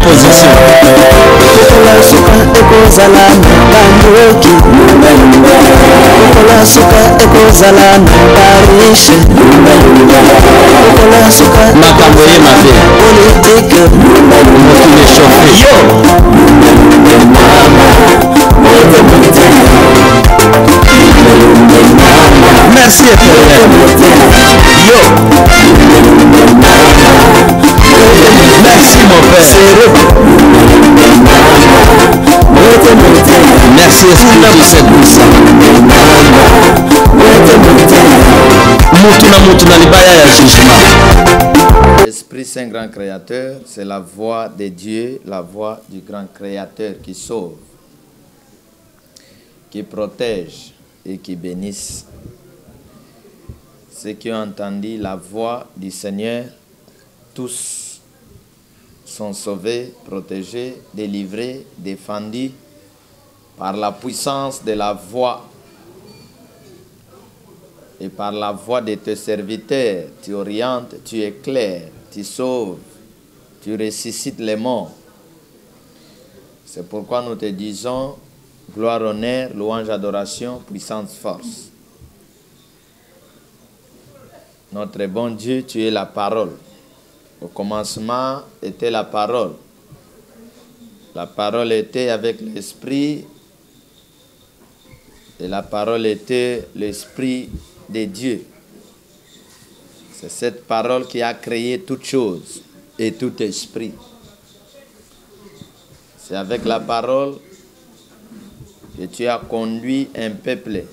position. Makambo ye mabe. Moto l'échauffé. Yo. Merci Éternel. Yo. Merci mon Père. Merci Esprit du Saint-Puissant. Mutuna libaya ya jugement. Esprit Saint grand créateur, c'est la voix de Dieu, la voix du grand créateur qui sauve, qui protège et qui bénisse. Ceux qui ont entendu la voix du Seigneur, tous sont sauvés, protégés, délivrés, défendus par la puissance de la voix et par la voix de tes serviteurs. Tu orientes, tu éclaires, tu sauves, tu ressuscites les morts. C'est pourquoi nous te disons gloire, honneur, louange, adoration, puissance, force. Notre bon Dieu, tu es la parole. Au commencement était la parole. La parole était avec l'Esprit. Et la parole était l'Esprit de Dieu. C'est cette parole qui a créé toutes choses et tout esprit. C'est avec la parole que tu as conduit un peuple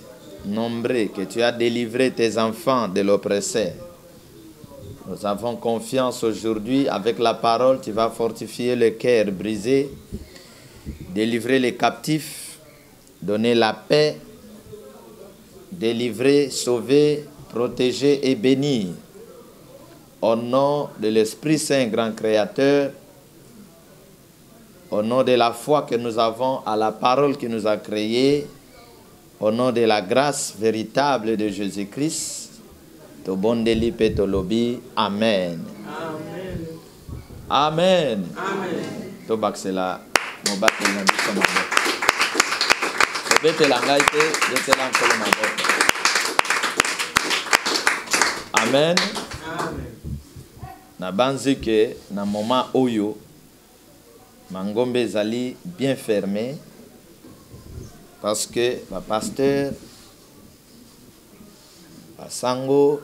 nombreux, que tu as délivré tes enfants de l'oppresseur. Nous avons confiance aujourd'hui, avec la parole, tu vas fortifier le cœur brisé, délivrer les captifs, donner la paix, délivrer, sauver, protéger et bénir. Au nom de l'Esprit Saint, grand créateur, au nom de la foi que nous avons à la parole qui nous a créés, au nom de la grâce véritable de Jésus-Christ, to bon deli pe to lobi, Amen. Amen. Amen. Amen. To baksela, mo baksela na biso mabo. To bete langai te, bete lang kolo mabo. Amen. Amen. Na banzi ke na moment oyo, mangombe zali bien fermé, parce que le pasteur, Sango,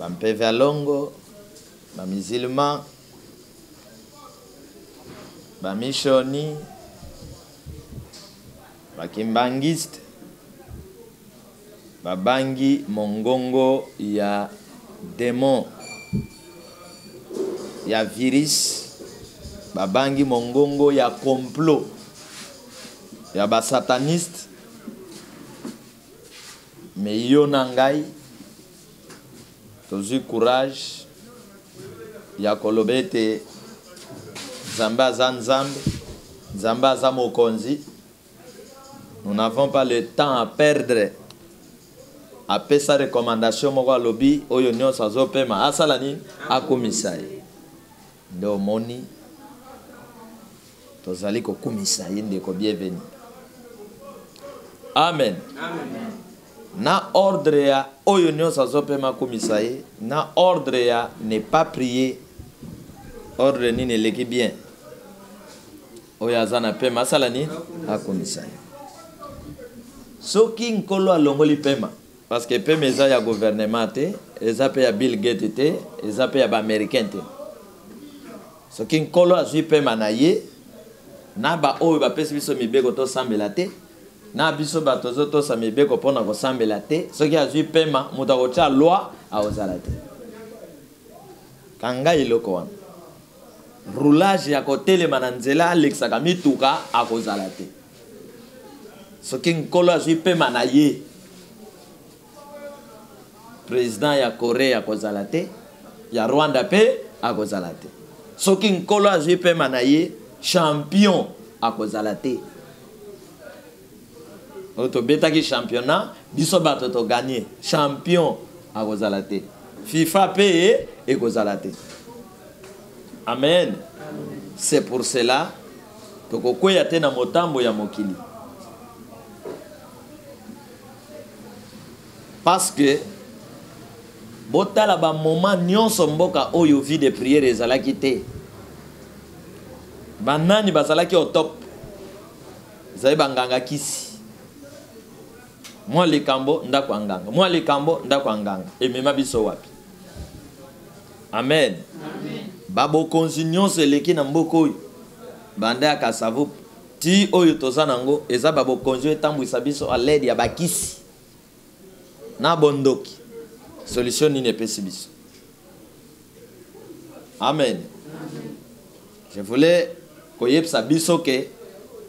Bampeve Alongo, Musulman, Mishoni, Kimbangiste, Bangi Mongongo, il y a démon, il y a virus, Bangi Mongongo, il y a complot, il y a sataniste. Mais yo nangai, tozu courage, ya kolobete, zamba zanzambe, zamba zamokonzi. Nous n'avons pas le temps à perdre. Après sa recommandation, moi lobby, oyo nyo sazo pema asalani akumisai. Ndo moni, tozali ko kumisai ndeko bienvenue. Amen. Amen. Na ordre ya oyo nyo sazope makumisaye, na ordre ya ne pas prier, ordre ni ne leki bien. Oyo azana pema salani akumisaye. Soki nkolo alongoli pema, parce que pema eza ya gouvernement te, eza pe ya Bill Gates te, eza pe ya ba américain te. Soki nkolo azui pema na ye, na ba oyo ba pesi biso mibeko to sambela te. Na biso batozo to samibeko pona ko sambela te soki azui pema muta ko cha loi a ozala te kanga iloko wana roulage ya kotele mananzela alexaka mituka akozala te soki nkolo azui pema na ye président ya Corée akozala te ya Rwanda pe akozala te soki nkolo azui pema na ye champion akozala te. Oto betaki championnat, biso bato to gagné. Champion a kozala te. FIFA pe e kozala te. Amen. C'est pour cela que kokoya te na motambo ya mokili. Parce que botala ba moment nyonso mboka oyo vie de prière ezalaki te. Banani bazalaki au top. Zai banganga kisi. Moi le kambo ndako nganga. Moi le kambo ndako nganga. Et mema biso wapi. Amen. Amen. Babo konzi nyonso eleki na mboka oyo. Bande ya kasavu ti oyo tozanango eza babo konzi etambwisa biso a l'aide ya bakisi. Na bondoki. Solution ni nepesi biso. Amen. Amen. Je voulais koyepsa biso que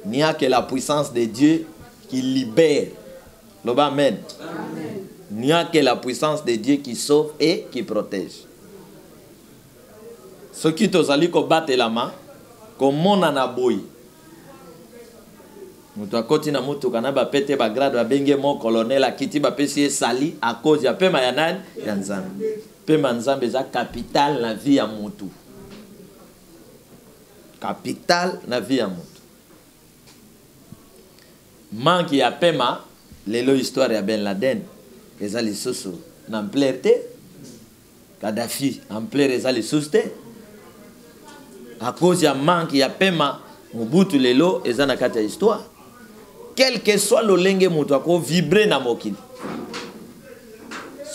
il n'y a que la puissance de Dieu qui libère. Loba amen. Amen. Il n'y a que la puissance de Dieu qui sauve et qui protège. Ce qui tozali ko battre la main comme mon anaboy. Mutu akoti na mutu kana ba pete ba grade ba benge mon colonel akiti ba pesi sali à cause ya pema ya nani ya nzambe. Pema nzambe za capital na vie ya mutu. Capital na vie ya mutu. Manque ya pema lelo histoire ya Ben Laden ezali soso na mplerte Kadhafi en plaire ezali soste à cause ya manque ya pema Mobutu lelo ezana kati ya histoire. Quel que soit le lenge mutu ako vibrer na mokili.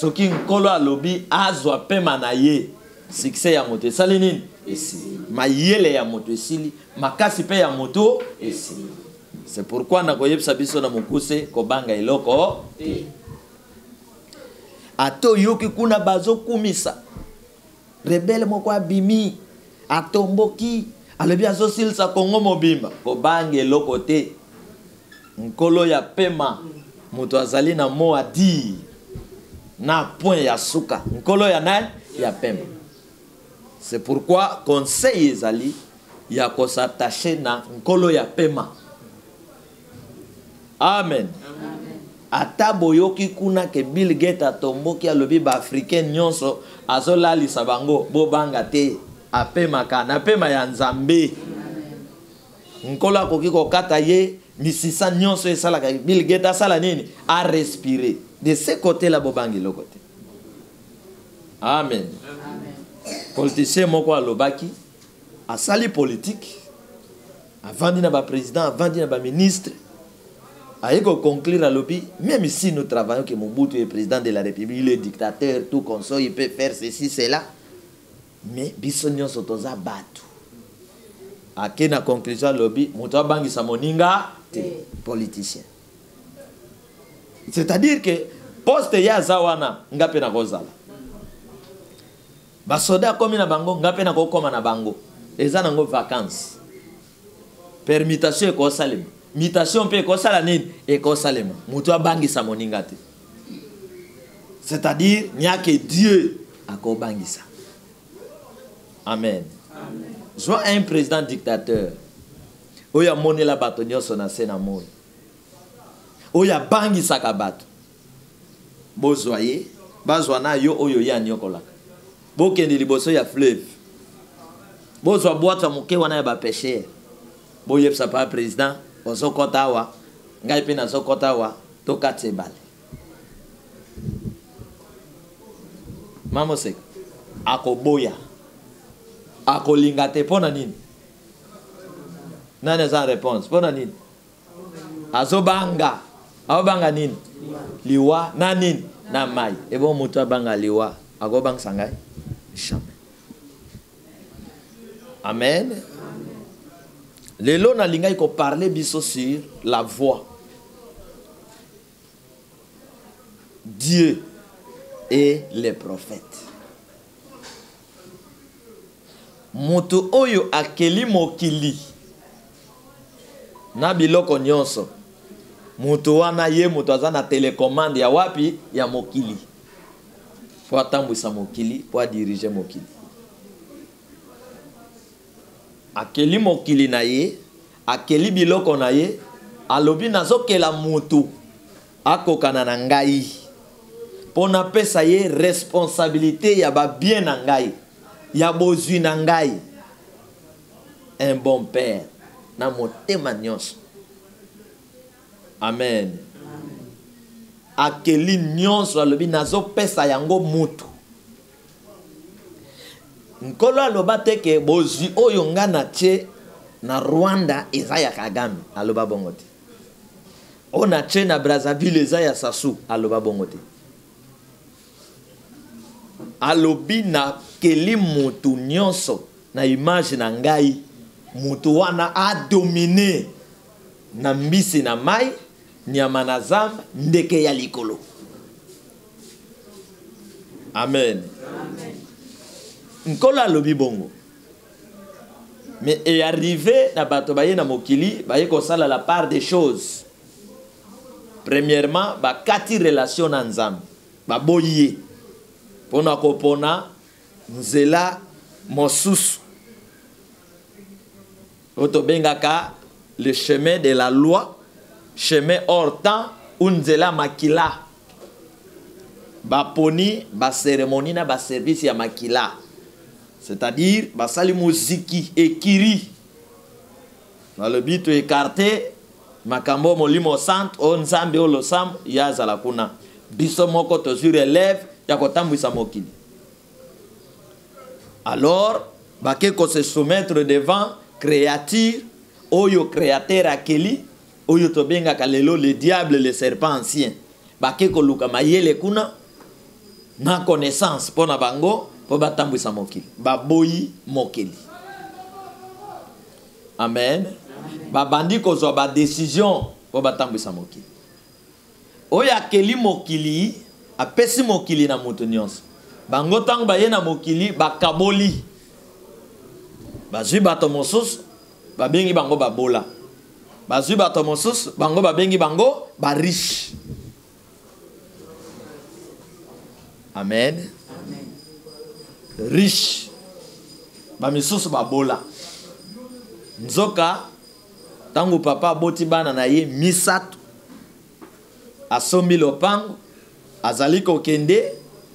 Soki nkolo alobi azwa pema na ye succès ya moto esali nini esili. Mayele ya moto esili, makasi pe ya moto esili. C'est pourquoi na koyebisa biso na mokuse kobanga eloko te. Ato yoki kuna bazo kumisa. Rebele moko abimi atomboki alobi azo silsa Kongo mobimba kobanga eloko te. Nkolo ya pema moto azali na mo adi na point ya suka nkolo ya nani ya pema. C'est pourquoi conseil ezali ya ko s'attacher na nkolo ya pema. Amen. Amen. Ata boyoki kuna ke Bill Gates atomboki alobi ba africain nyonso azolalisa bango bobanga te apema kana pema ya nzambe. Nkolo akoki kokata ye misisa nyonso esala ka Bill Gates asala nini a respirer de ce côté là bobangi le côté. Amen. Amen. Politicien moko alobaki asali politique avandi na ba président avandi na ba ministre aiko conclure à l'obi, même si nous travaillons que Mobutu est président de la République, il est dictateur, tout comme ça, il peut faire ceci, cela. Mais bisonyon sotoza batu. A kena conclusion lobby, muto bangi sa moninga politicien. C'est-à-dire que poste ya zawana ngape na kozala. Basoda komi na bango ngape na kokoma na bango. Eza nango vacances. Permutation ko salem. Mutation pe ko sala nini e ko salema. Muto bangi sa moninga te. C'est-à-dire n'y a que Dieu a ko bangisa. Amen. Amen. Je vois un président dictateur. Oya moni la bato nyonso na sena moi. Oya bangi saka bato. Bozwaye, bazwana yo oyo ya nyokola. Bokende liboso ya fleuve. Bozwa boîte moke wana ya ba pêcheur. Boyepsa pa président, ozokota wa, ngai pe na zokota wa, toka tsebale. Mamosek akoboya. Akolinga te pona nini? Nani za réponse? Pona nini? Azobanga. Abanga nini? Liwa na nini? Na mai. E bon mutu abanga liwa. Agobang sangai? Jamais. Amen. Lelo na linga iko parler biso sur la voix. Dieu et les prophètes. Mutu oyo akeli mokili na biloko nyonso. Mutu wana ye mutu aza na télécommande ya wapi ya mokili. Po atambwisa mokili, po diriger mokili. Akeli mokili na ye, akeli biloko na ye, alobi nazokela mutu akokana na ngai. Po na pesa ye responsabilité ya ba bien na ngai. Ya bozwi na ngai un bon père. Na motema nyonso. Amen. Akeli nyonso alobi nazo pesa yango mutu. Nkolo aloba teke bozwi oyo nga na tche na Rwanda eza ya Kagame aloba bongo te. O na tche na Brazzaville eza ya Sassou aloba bongo te. Alobi na keli mutu nyonso na image na ngai mutu wana a dominer na mbisi na mai nyama na zamba ndeke ya likolo. Amen. Nkolo alobi bongo. Mais est arrivé na bato baye na mokili baye kosala la part des choses. Premièrement, ba kati relation na nzambe. Ba boye. Pona kopona nzela mosusu. Oto bengaka le chemin de la loi, chemin hors temps, ou nzela makila. Ba poni, ba cérémonie na ba service ya makila. C'est-à-dire, basali muziki ekiri. Dans le but écarté, makambo molimo sant, on nzambe o losam, yaza la kuna. Biso moko tozur élève, ya kotambwisa mokili. Alors, bake ko se soumettre devant créature, oyo créateur akeli, oyo tobenga kalelo le diable, le serpent ancien. Bake ko luka mayele kuna, na connaissance pona bango, po batambwisa mokili. Baboyi mokili. Amen. Babandi kozwa ba décision po batambwisa mokili. Oya keli mokili, apesi mokili na mutu nyonso. Bango tango baye na mokili, bakaboli. Bazwi bato mosusu, babengi bango babola. Bazwi bato mosusu, bango babengi bango bariche. Amen. Riche. Bamisusu babola. Nzoka, tangu papa boti bana na ye misatu. Asombi lopango. Azali kokende.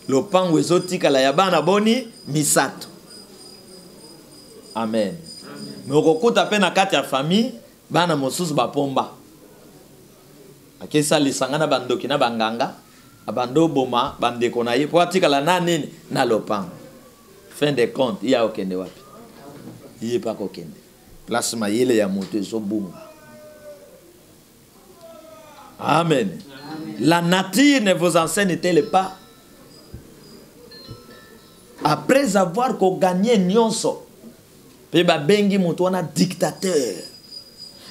Lopango ezotika la ya bana boni misatu. Amen. Mokokuta pe na kati ya famille. Bana mosusu bapomba. Akesa lisangana bandoki na banganga. Abando boma bandeko na ye. Po atika la na nini na lopango. Fin de compte, il y a okende wapi. Il n'y a pas okende. Place mayele ya moto ezobunga. Amen. La nature ne vous enseigne-t-elle pas? Après avoir gagné nyonso, pe ba bengi moto wana dictateur.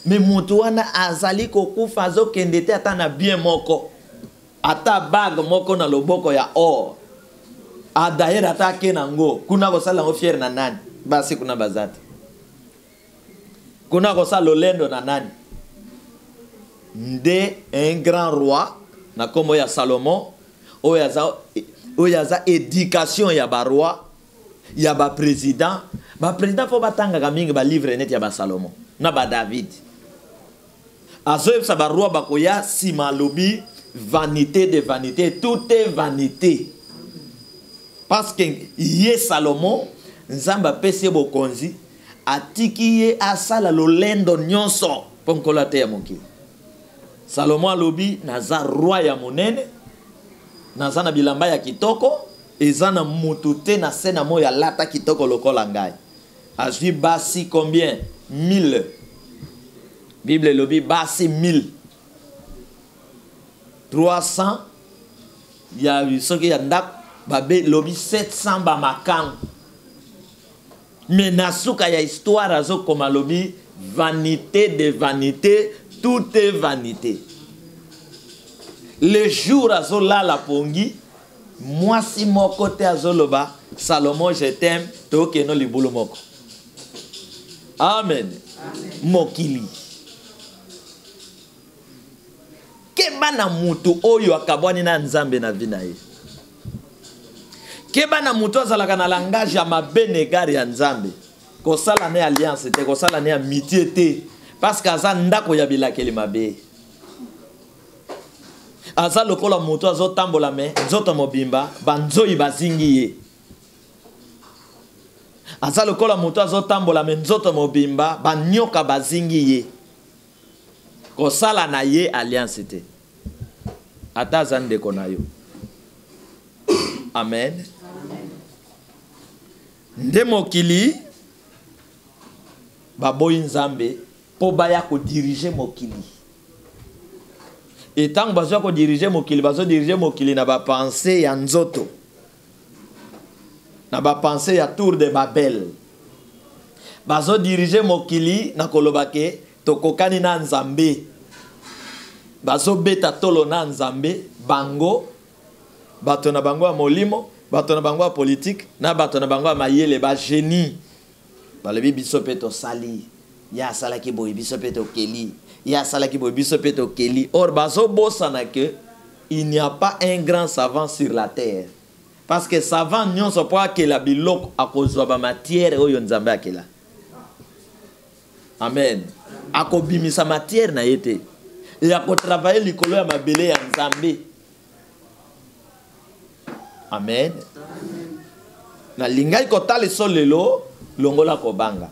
Mais moto wana azali kokufa azokende te ata na bien moko. Ata bag moko na loboko ya or. D'ailleurs atake nango kuna kosala ngo fier na nani basi kuna bazati kuna kosala lolendo na nani nde un grand roi na komo ya Salomon oyaza éducation ya ba roi ya ba président fo batanga kamingi ba livre net ya ba Salomon na ba David azoyeb sa ba roi bakoya sima lobi vanité de vanité, tout est vanité. Parce que yé Salomon, nzamba pese bokonzi, atiki ye asala lolendo nyonso ponkola te ya moki. Salomon alobi naza roi ya monene, naza na bilamba ya kitoko, eza na mutute na sena mo ya lata kitoko lokola ngai. Azwi basi combien? 1000. Bible lobi basi 1000. 300 ya soki ya ndak babe lobi 700 ba makang. Mais nasuka ya histoire azo koma lobi vanité de vanité, tout est vanité. Le jour azo la la pongi, moi si mon côté azo loba Salomon je t'aime, toke no libulu moko. Amen. Amen. Mokili. Keba na mutu oyo akabwani na nzambe na vina ye. Keba na mutu azalaka na langage ya mabene gari ya nzambe. Kosala ne alliance te, kosala ne amitié te. Parce que aza ndako ya bilakeli mabe. Aza lokola mutu azo tambola me, nzoto mobimba, banzoi bazingi ye. Aza lokola moto azotambola me nzoto mobimba banyoka bazingi ye. Kosala na ye alliance te. Ata aza ndeko na yo. Amen. Nde mokili baboyi nzambe po baya ko diriger mokili. Et tant que bazo ko diriger mokili na ba pensée ya nzoto. Na ba pensée ya tour de Babel. Bazo diriger mokili na kolobake tokokani na nzambe. Bazo beta tolo na nzambe bango bato na bango ya molimo, bato na bango ya politique, na bato na bango ya mayele ba génie. Balebi biso pe to sali. Ya salaki boy biso pe to keli. Ya salaki boy biso pe to keli. Or bazo bosana que il n'y a pas un grand savant sur la terre. Parce que savant nyonso po akela biloko akozwa ba matière oyo nzambe akela. Amen. Akobimisa matière na yete. Et ako travailler likolo ya mabele ya nzambe. Amen. Na lingai kotali solelo longola kobanga.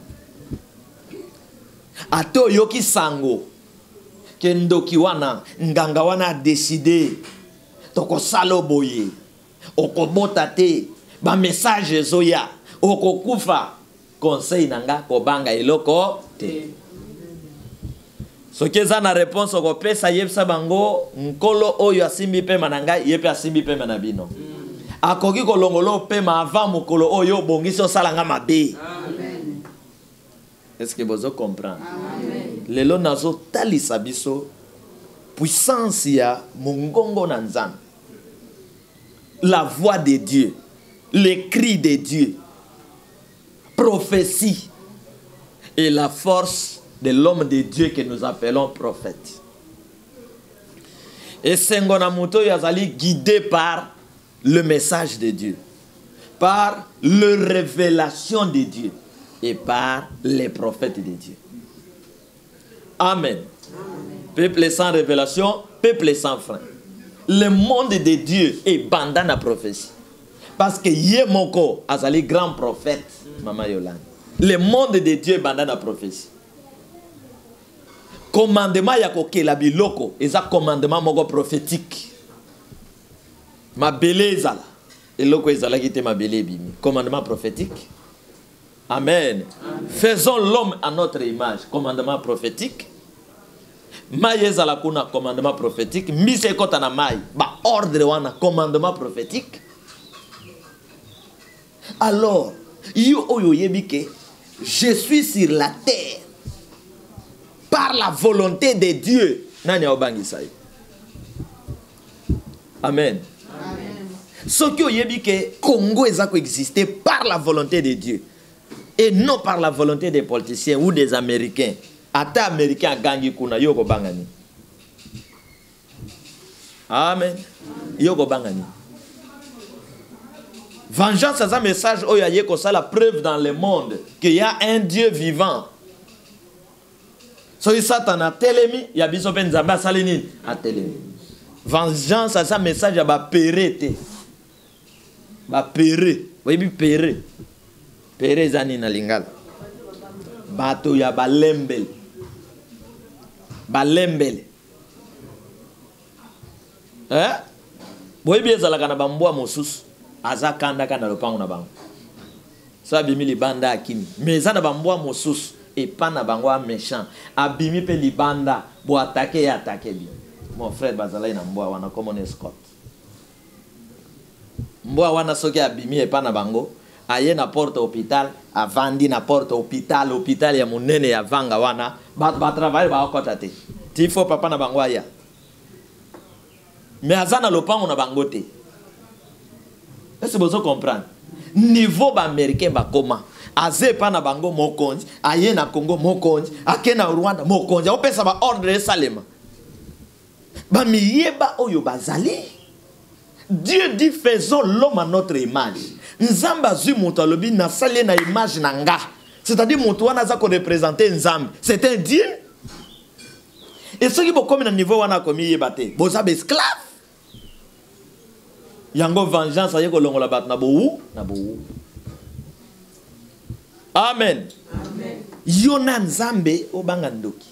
Ato yoki sango kendoki wana nganga wana décidé toko salo boye okobota te ba message zoya okokufa conseil nanga kobanga eloko te. Soki eza na réponse okopesa yebisa bango nkolo oyo asimbi pema na ngai yepe asimbi pema na bino. Akoki kolongolo pema avant mokolo oyo bongisi osalanga mabe. Amen. Est-ce que vous comprenez? Amen. Lelo nazo talisa biso puissance ya mongongo na nzambe. La voix de Dieu, les cris de Dieu, prophétie et la force de l'homme de Dieu que nous appelons prophète. Et Sengona Muto yazali guidé par le message de Dieu, par la révélation de Dieu et par les prophètes de Dieu. Amen. Amen. Peuple sans révélation, peuple sans frein. Le monde de Dieu est bandant la prophétie. Parce que Yemoko azali grand prophète, Maman Yolande. Le monde de Dieu est bandant la prophétie. Commandement yakoke la biloko, eza commandement moko prophétique. Ma belé ezala. Eloko ezala kite ma belé bimi. Commandement prophétique. Amen. Amen. Faisons l'homme à notre image. Commandement prophétique. Maï ezala kuna commandement prophétique. Mise kota na maï. Ba ordre wana commandement prophétique. Alors, yo oyo yebike, je suis sur la terre par la volonté de Dieu. Nani obangisa yo. Amen. Ce qui est que Congo est existé par la volonté de Dieu et non par la volonté des politiciens ou des Américains. Ata Américains gangi kuna yoko bangani. Amen. Yoko bangani. Vengeance, c'est un message où il y a la preuve dans le monde qu'il y a un Dieu vivant. So Satan a télémi, il y a biso ben zamba salini a télémi. Vengeance, c'est un message à ba péré. Ba péré. Oui, péré. Péré zani na lingala. Bato ya balembel. Balembel. Hein? Oui, bien ça la kana bambwa mosus. Aza kanda kana lopango na bango. Ça bimi li banda akimi. Mais ça na bambwa mosus et pas na bangwa méchant. Abimi pe li banda bo attaquer et attaquer bi. Mon frère bazala ina mbwa wana comme on escorte. Mbwa wana soki abimi et pas na bango. Aye na porte hôpital, avandi na porte hôpital, hôpital ya munene ya vanga wana, ba travail ba okota te. Tifo papa na bango aya. Mais azana lopango na bango te. Est-ce que vous comprenez? Niveau ba américain ba comment? Aze pa na bango mokonzi, aye na Congo mokonzi, ake na Rwanda mokonzi, opesa ba ordre salema. Ba miyeba oyo bazali. Dieu dit faisons l'homme à notre image. Nzamba zui moto alobi na sali na image nanga. C'est-à-dire moto wana za ko représenter nzambe. C'est un Dieu. Et ceux qui vont comme na niveau wana komi yebate, boza be esclave. Yango vengeance aye ko longola bat na bo na bo. Amen. Yona Nzambe obanga ndoki.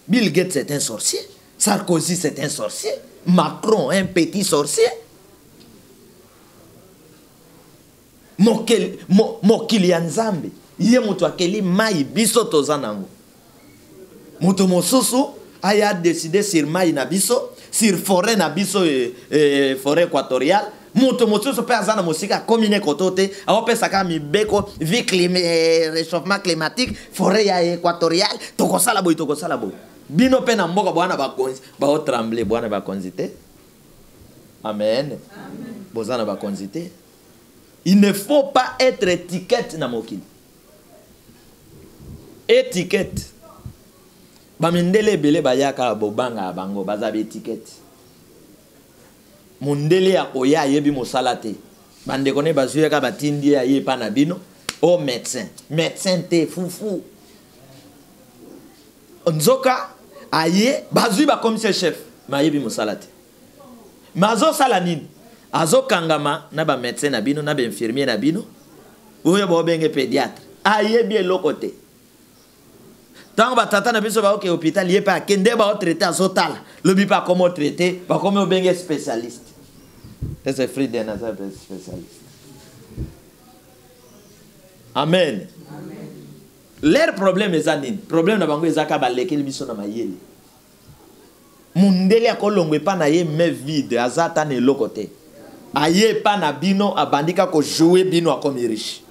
Bill Gates est un sorcier. Sarkozy c'est un sorcier. Macron un petit sorcier. Mokili ya Nzambe. Ye mutu akeli mai biso tozanango. Mutu mosusu aya décidé sur mai na biso, sur forêt na biso forêt équatoriale. Mutu mosusu pe azana musika komine kotote, aopesa ka mibeko vie réchauffement climatique, forêt ya équatoriale, tokosala boy. Bino pe na mboka bwana bakonzi, ba trembler bwana bakonzite. Amen. Bozana bakonzite. Il ne faut pas être étiquette na mokili. Étiquette. Bamindele bele bayaka bobanga bango bazabe étiquette. Mundele ya koya yebi mosalate. Bande kone bazuyaka batindi ya yepa na bino. Oh médecin. Médecin te foufou. Nzoka aye bazuy ba commissaire chef. Ma yebi mosalate. Mazo salanine. Azo kangama na ba médecin na bino na ba infirmier na bino. Oyo ba obenge pédiatre. Aye bien lokote. Tant que tata na biso ba ok hôpital yé pa kende ba traiter azo tala. Lobi pa comment traiter, ba comment obenge spécialiste. C'est free d'un spécialiste. Amen. Leur problème est anine. Problème na bango ezaka ba lekeli biso na mayele. Mundele akolongwe pa na ye me vide azata ne lokote. Aye pa na bino abandika ko jouer bino a comme riche.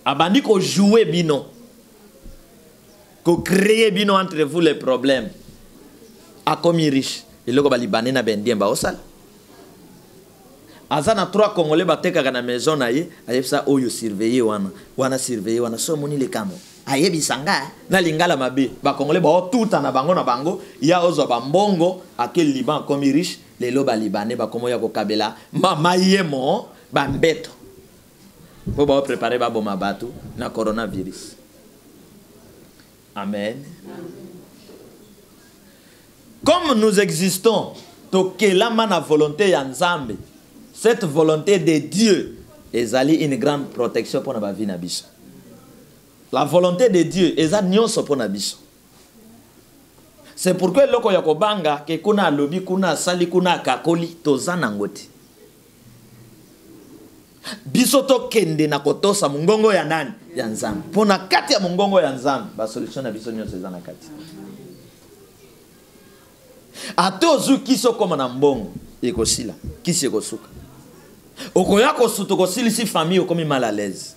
Abandi ko jouer bino. Ko créer bino entre vous les problèmes. A comme riche. Et loko ba libanais na bendien ba osal. Azana 3 Congolais bateka na maison na ye, ayebisa oyo surveiller wana surveiller wana so moni le kamo. Ayebisanga na lingala mabe. Ba Congolais ba tuta na bango ya ozo ba mbongo akel Liban comme riche. Les loba libanais ba komo ya ko kabela mama yemo ba mbeto pour ba préparer ba boma batu na coronavirus. Amen. Comme nous existons tokela mana volonté ya Nzambe, cette volonté de Dieu ezali une grande protection pour na vie na biso. La volonté de Dieu eza nyonso pour na biso. C'est pourquoi loko ya kobanga ke kuna lobi kuna sali kuna kakoli tozana ngoti. Biso to kende na kotosa mungongo ya nani? Ya Nzambe. Pona kati ya mungongo ya Nzambe, ba solution na biso nyonso ezana kati. Atozu kiso koma na mbongo ekosila, kisi ekosuka. Okoya kosuto kosili si famille okomi mal à l'aise.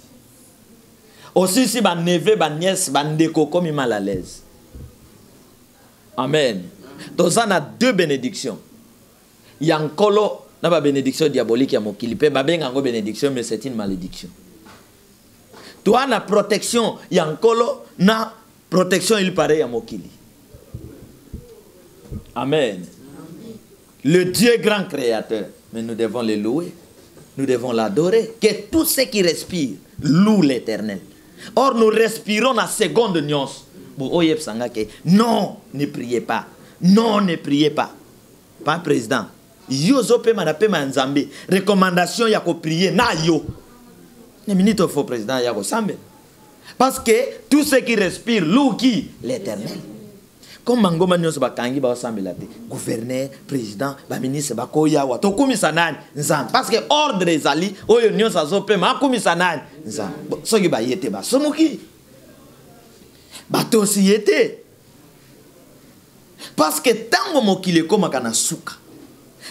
Aussi si ba neveu, ba nièce, ba ndeko komi mal à l'aise. Amen. Donc ça a 2 bénédictions. Il y a encore une bénédiction diabolique à mokili. Pe ba benga ngo bénédiction mais c'est une malédiction. Toi na protection, il y a encore na protection il paraît à mokili. Amen. Le Dieu grand créateur, mais nous devons le louer. Nous devons l'adorer. Que tout ce qui respire loue l'Éternel. Or nous respirons la seconde nyons. Non, ne priez pas. Non, ne priez pas. Pas président. Yozo pe manape manzambe. Recommandation yako prier na yo. Ne minute faux président yako sambe. Parce que tout ce qui respire loue qui? L'Éternel. Comme mangoma nyonso bakangi ba sambe la te. Gouverneur, président, ba ministre ba koya wa to kumisa nani nzambe. Parce que ordre ezali oyo nyonso azope ma kumisa nani nzambe. Soki ba yete ba somuki. Bato si yete. Parce que tango mokile koma kana suka.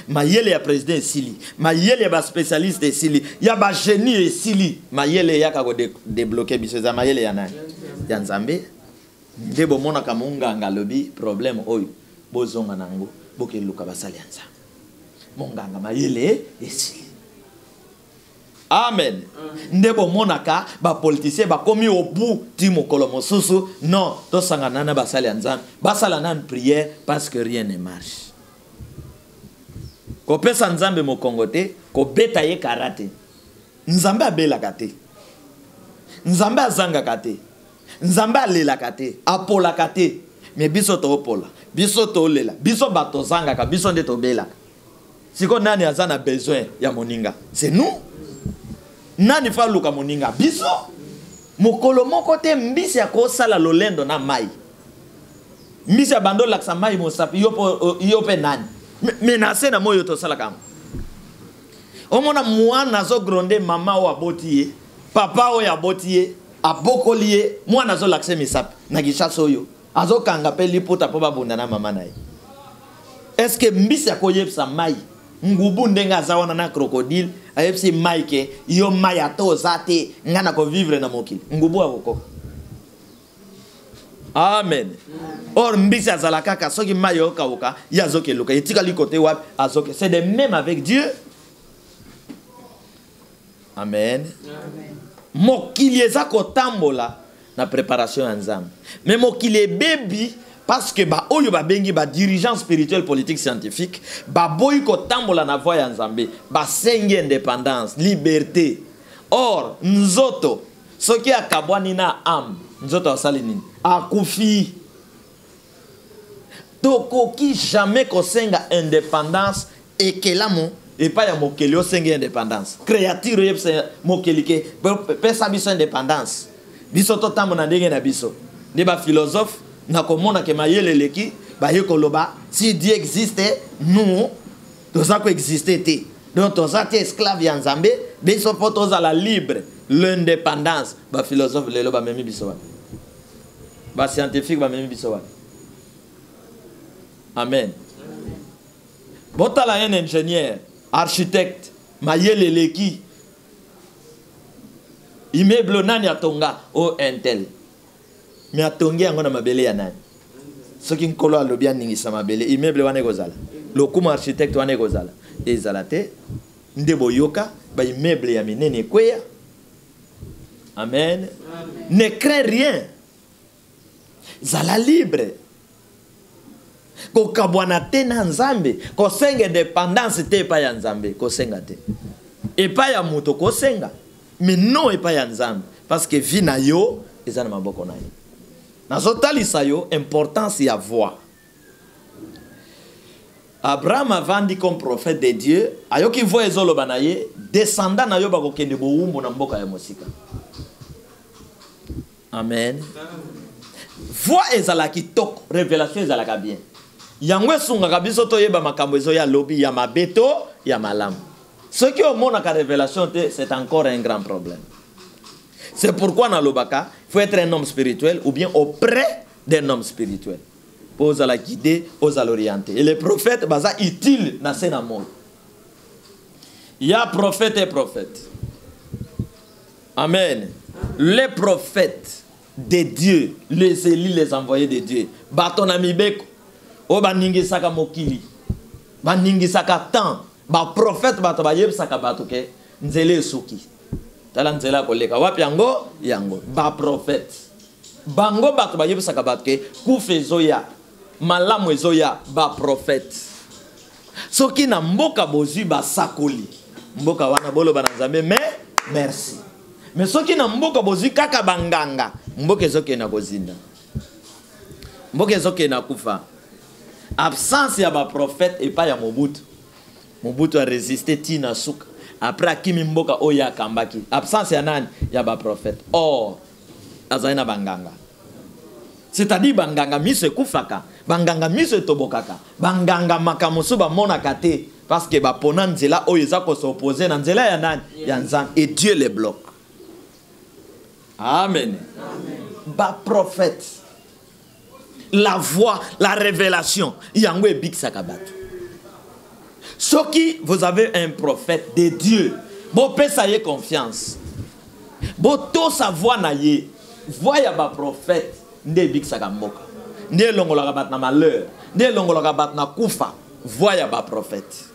Mayele ya président esili, mayele ya ba spécialiste esili, ya ba génie esili, mayele ya ka ko débloquer biso za mayele ya nani? Ya Nzambe. Ndebo mona kamunga ngalobi problème oyo bozonga nango boke luka basali anza. Monganga mayele esili. Amen. Ndebo monaka ba politicien ba komi au bout ti mokolo mosusu non to sangana na basali anza basala nan prière parce que rien ne marche. Ko pesa Nzambe mokongote ko beta ye karate. Nzambe abela kate. Nzambe azanga kate. Nzambe alela kate, apola kate. Mais biso to opola, biso to lela, biso bato zanga ka biso nde to bela. Siko nani azana besoin ya moninga? C'est nous. nani fa luka moninga biso mokolo moko te mbisi ya kosala lolendo na mai mbisi ya bando laksa mai mosapi yo pe nani menase na moyo to sala kam omona mwana zo gronde mama o aboti ye papa o ya aboti ye abokoli ye mwana zo lakse misapi na gishasa oyo azo kanga pe lipota po babunda na mama na ye est-ce que mbisi ya koyebsa mai ngubu ndenga zawana na crocodile ayepsi mai ke yo mai ato zate ngana ko vivre na mokili ngubu akoko amen or mbisi azala kaka soki mai yo kaoka yazoke luka etika likote wapi azoke c'est de même avec Dieu amen mokili eza kotambola na préparation ya nzambe mais mokili bebi parce que ba oyo ba bengi ba dirigeant spirituel politique scientifique ba boy ko tambola na voie ya nzambe ba sengi indépendance liberté or nzoto soki akabwani na am nzoto asali nini akufi tokoki jamais ko senga indépendance ekelamo et pas ya mokeli o sengi indépendance créature yepse mokeli ke pesa biso indépendance biso to tambo na ndenge na biso ne ba philosophe na komona ke mayele leki ba yekoloba si Dieu existait nous toza ko exister te donc toza te esclave ya nzambe biso po toza la libre l'indépendance ba philosophe lelo ba memi biso ba scientifique ba memi biso amen botala un ingénieur architecte mayele leki immeuble nani atonga o intel mais atongi yango na mabele ya nani soki nkolo alobi aningisa mabele immeuble wana ekozala lokumu architecte wana ekozala ezala te nde boyoka ba immeuble ya minene ekweya amen ne crains rien zala libre kokabwana te na nzambe kosenga indépendance te epai ya nzambe kosenga te epai ya moto kosenga mais non epai ya nzambe parce que vi na yo eza na maboko na yo nazotalisa yo importance ya voix Abraham avandi comme prophète de Dieu ayoki voix ezoloba na ye descendant na yo bakokende bowumbu na mboka ya mosika amen voix ezalaki toko révélation ezalaka bien yango esungaka biso toyeba makambo ezo ya lobi ya mabeto ya malamu soki omonaka révélation te c'est encore un grand problème. C'est pourquoi dans l'Obaka, il faut être un homme spirituel ou bien auprès d'un homme spirituel. Pour la guider, pour l'orienter. Et les prophètes, c'est utile dans ce monde. Il y a prophète et prophète. Amen. Les prophètes de Dieu, les élus, les envoyés de Dieu. Baton ami beko. O baningi saka mokili. Baningi saka temps. Ba prophète bato ba yeb saka bato ke nzele suki. Tala nzela koleka wapi yango ba prophète bango bato ba yeb saka bato ke kufezoya malamu ezoya ba prophète soki na mboka bozi ba sakoli mboka wana bolo bana nzambe mais merci mais soki na mboka bozi kaka banganga mboka ezoke na kozinda mboka ezoke na kufa absence ya ba prophète et pas ya Mobutu a résisté tina suka après akimi mboka oya kambaki absence ya nani ya ba prophète or azaina banganga c'est-à-dire banganga miso kufaka banganga miso tobokaka banganga makamusu ba monaka te parce que ba pona nzela oyo za ko s'opposer na nzela ya nani ya nzambe et Dieu les bloque amen ba prophète la voix la révélation yango ebikisa kabatu. Soki vous avez un prophète de Dieu, bon pèsez confiance. Bon tout savoir naïe, voyez ba prophète, ne big sakamboka, ne longola bat na malheur, ne longola bat na kufa, voyez ba prophète.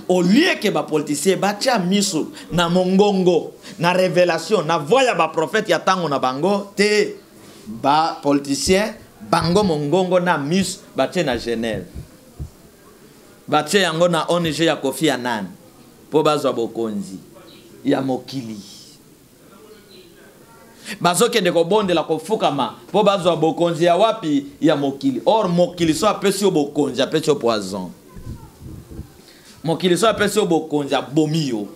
Au lieu que ba politicien batia miso na mongongo, na révélation, na voyez ba prophète ya tango na bango, te ba politicien bango mongongo na mis batia na Genève. Bache yango na ONG ya Kofi Annan po bazwa bokonzi ya mokili bazoke de kobonde la kofukama po bazwa bokonzi ya wapi ya mokili or mokili so apesi yo bokonzi apesi yo poison mokili so apesi yo bokonzi abomi yo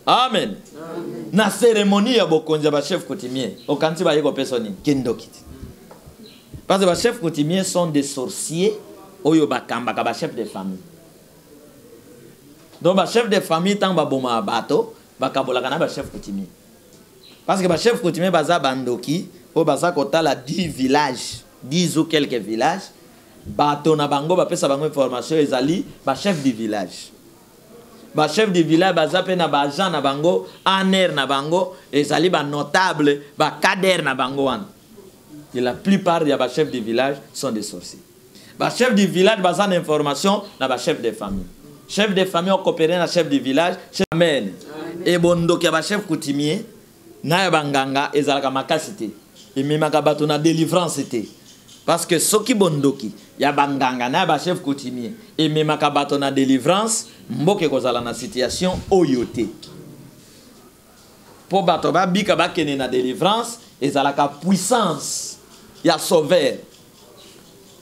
Amen. Na cérémonie ya bokonzi ba chef coutumier, au kanti ba yeko personne kendokiti. Parce que les chefs coutumiers sont des sorciers, oyo bakamba ba chef de famille. Donc ba chef de famille tant ba boma bato, bakabola kana ba chef coutumier. Parce que ba chef coutumier baza bandoki, o baza kotala 10 villages, 10 ou quelques villages, bato na bango ba pesa bango information ezali ba chef du village. Ba chef du village baza pe na ba agent na bango, aner na bango, ezali ba notable, ba kader na bango wan. Et la plupart des chefs de village sont des sorciers. Les chefs du village basent en information dans les chefs de famille. Chef de famille ont coopéré dans chef du village. Amen. Et bon donc il y a chef coutumier, na banganga ezalaka makasité. Et même akabato na délivrance était. Parce que ceux qui bondoki, ya banganga na ba chef coutumier et même akabato na délivrance, mboke kozala na situation oyote. Pour bato ba bika ba kene na délivrance, ezalaka puissance. Il y a sauveur.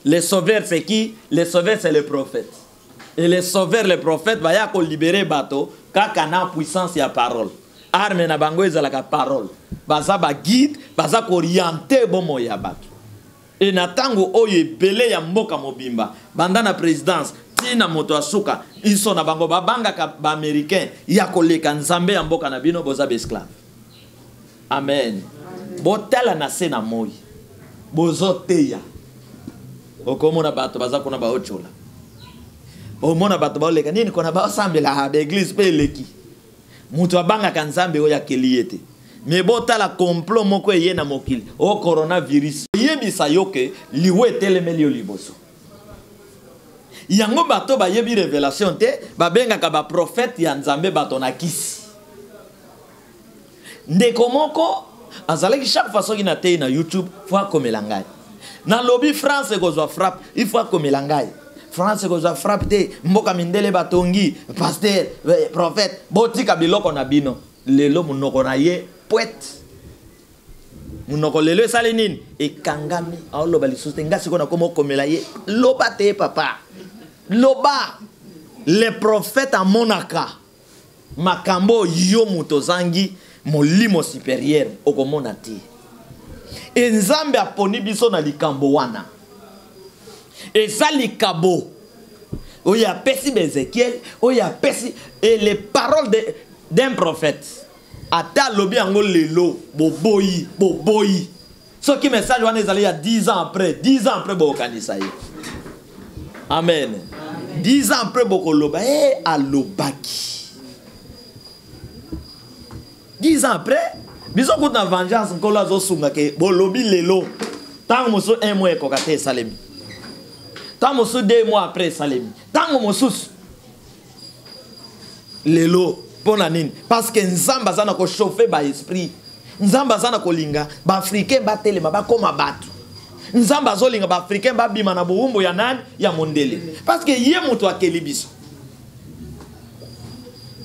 Les sauveurs, c'est qui? Les sauveurs, c'est les prophètes. Et les sauveurs, les prophètes, va y avoir libérer bateau, quand on a puissance, il y a parole. Arme na bango, il y a la parole. Baza ba guide, baza orienté bon moya bateau. Et na tango oye belé ya mboka mobimba. Banda na présidence, tina moto asuka, ils sont na bango babanga ka ba américain, ya koleka nzambe ya mboka na bino boza be esclave. Amen. Botala na sena moi. Bozoteya. Okomona bato baza kuna ba ochola. Omona bato ba oleka nini kona ba osambela ha l'église pe leki. Mutu abanga kanzambe oya keliete. Me botala complot moko ye na mokili. O coronavirus. Yebisa yoke liwe telemeli liboso. Yango bato ba yebi révélation te ba benga ka ba prophète ya nzambe bato na kisi. Ndeko moko azalaki chaque façon qu'il na te na YouTube faut comme langai. Na lobby France kozwa frappe, il faut comme langai. France kozwa frappe te mboka mindele batongi, pasteur, prophète, botika biloko na bino. Lelo munoko na ye poète. Munoko lelo sale nini e kangami aloba lisuste ngasi kona komo komela ye loba te papa. Loba les prophètes à monaka. Makambo yo mutozangi molimo supérieur okomona ti. Enzambe aponi biso na likambo wana. Eza likabo. Oya pesi Ezekiel, oya pesi et les paroles d'un prophète. Ata lobi ango lelo boboyi, boboyi. Ce qui message wana ezali ya 10 ans après, 10 ans après bokanisa ye. Amen. 10 ans après bokoloba alobaki. 10 ans après, biso ko na vengeance nkolo azosunga ke bolobi lelo. Tant moso 1 mois kokate salemi. Tant moso 2 mois après salemi. Tant moso lelo pona nini? Parce que nzamba zana ko chauffer ba esprit. Nzamba zana ko linga ba africain ba telema ba koma batu. Nzamba zolinga ba africain ba bima na buumbo ya nani ya mondele. Parce que ye moto akeli biso.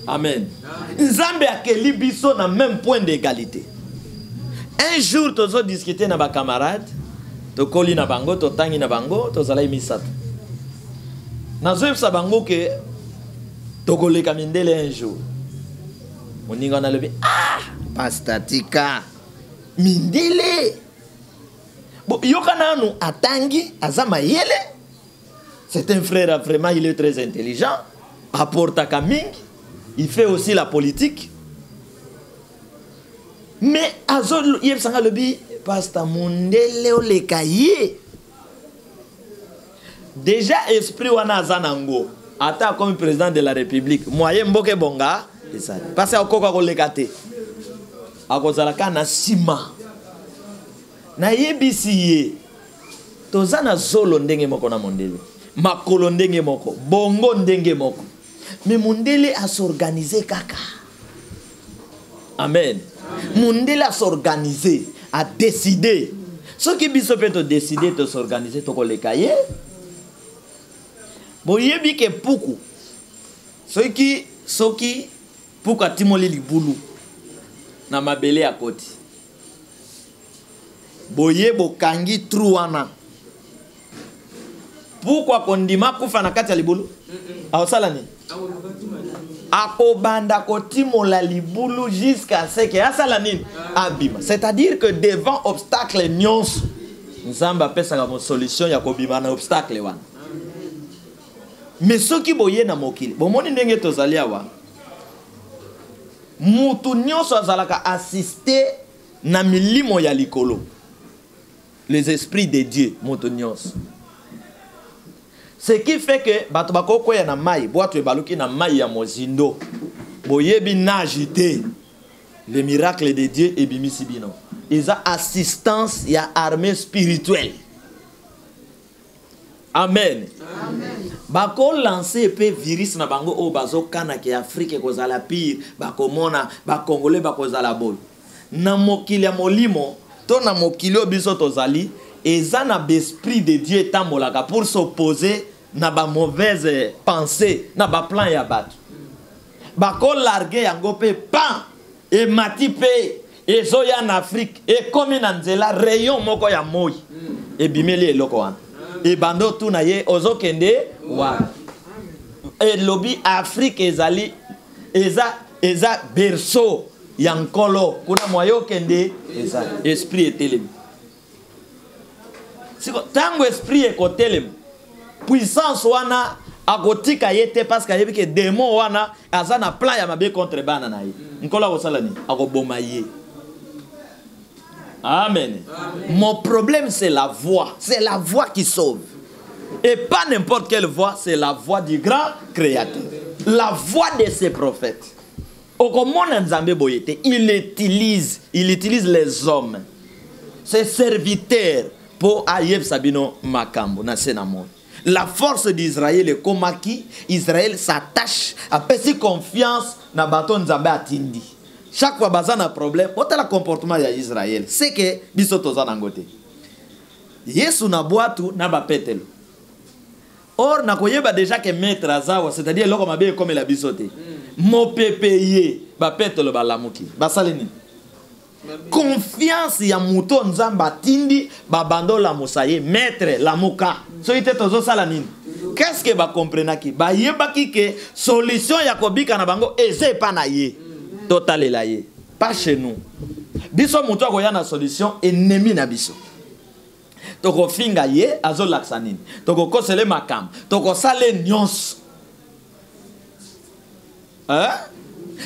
Amen. Nzambe akeli biso na même point d'égalité. Un jour tozo discuter na ba camarade, to koli na bango, to tangi na bango, to zala misat. Nazo yebisa bango ke to koleka mindele un jour. Moninga na lebi pastatika mindele. Bon yokana nu atangi azama yele. C'est un frère vraiment, il est très intelligent, apporte kaming. Il fait aussi la politique. Mais Azol Yebsanga Lebi, Pasta Mundele Olekaye. Déjà, esprit wana zanango. Ata comme président de la République. Moyen Mboke Bonga. Parce que Okoko Olekate. Akozalaka na sima. Na yebisiye. Tozana zolo ndenge moko na mondele. Makolo ndenge moko. Bongo ndenge moko. Mais Mundele a s'organisé kaka. Amen. Mundele a s'organisé, a décidé. Ce qui peut décider de s'organiser, to kolekaye. Bon yebi ke puku. Ce qui puku atimoli libulu na mabele à côté. Boye bokangi truana. Pourquoi kondima kufa na kati ya libulu? Awsala ni? akobanda kotimola libulu jusqu'à ce que asala nini abima. C'est-à-dire que devant obstacle nyonso nzambe apesaka mo solution ya kobima na obstacle wana. Mais soki boye na mokili bomoni ndenge tozali awa mutu nyonso azalaka assister na milimo ya likolo, les esprits de Dieu mutu nyonso. Ce qui fait que bato bakoko ya na mai boato ebaluki na mai ya mozindo boyebi nagité le miracle de Dieu ebimisi bino. Isa assistance ya armée spirituelle. Amen. Amen. Bako lancer pe virus na bango o bazo kana ke Afrique ko zala pire bakomona ba Congolais bako zala bol. Na mokili ya molimo to na mokili biso tozali eza na l'esprit de Dieu tamolaka pour s'opposer na ba mauvaise pensée na ba plan ya bato. Bako larguer yango pe pan et mati pe ezo ya en Afrique et comme na nzela rayon moko ya moi et bimeli eloko wana. Et bando tout na ye ozo kende wa et lobby Afrique ezali eza berceau yankolo kuna moyo kende eza esprit etelem siko tango esprit ekotelem puissance wana akotika yete parce que yebi ke démon wana azana plan ya mabe contre bana na ye nkola kosala ni akoboma ye. Amen. Amen. Mon problème, c'est la voix. C'est la voix qui sauve. Et pas n'importe quelle voix, c'est la voix du grand créateur. La voix de ses prophètes. Il utilise les hommes, ses serviteurs, pour Ayeb Sabino Makambo. La force d'Israël est comme qui Israël s'attache à passer confiance dans le bâton Nzambe Atindi. Chaque fois que un problème, autant le comportement d'Israël, c'est que bisoto zanangote. Yesu na boatu na ba petelo. Or na koyeba déjà que maître azawa, c'est-à-dire loko mabe comme la bisoté. Mo pepeye ba petelo ba lamuki. Ba saleni. Confiance ya muto nzamba tindi ba bando la musaye maître la muka. So ite tozo salanini. Qu'est-ce que ba comprenaki? Ba yeba ki que solution ya kobika na bango eze pa na ye. Total est là, pas chez nous. Biso muto akoya na solution ennemi na biso. Toko finga ye azo laksanine. Toko kosele makam. Toko sale nyons.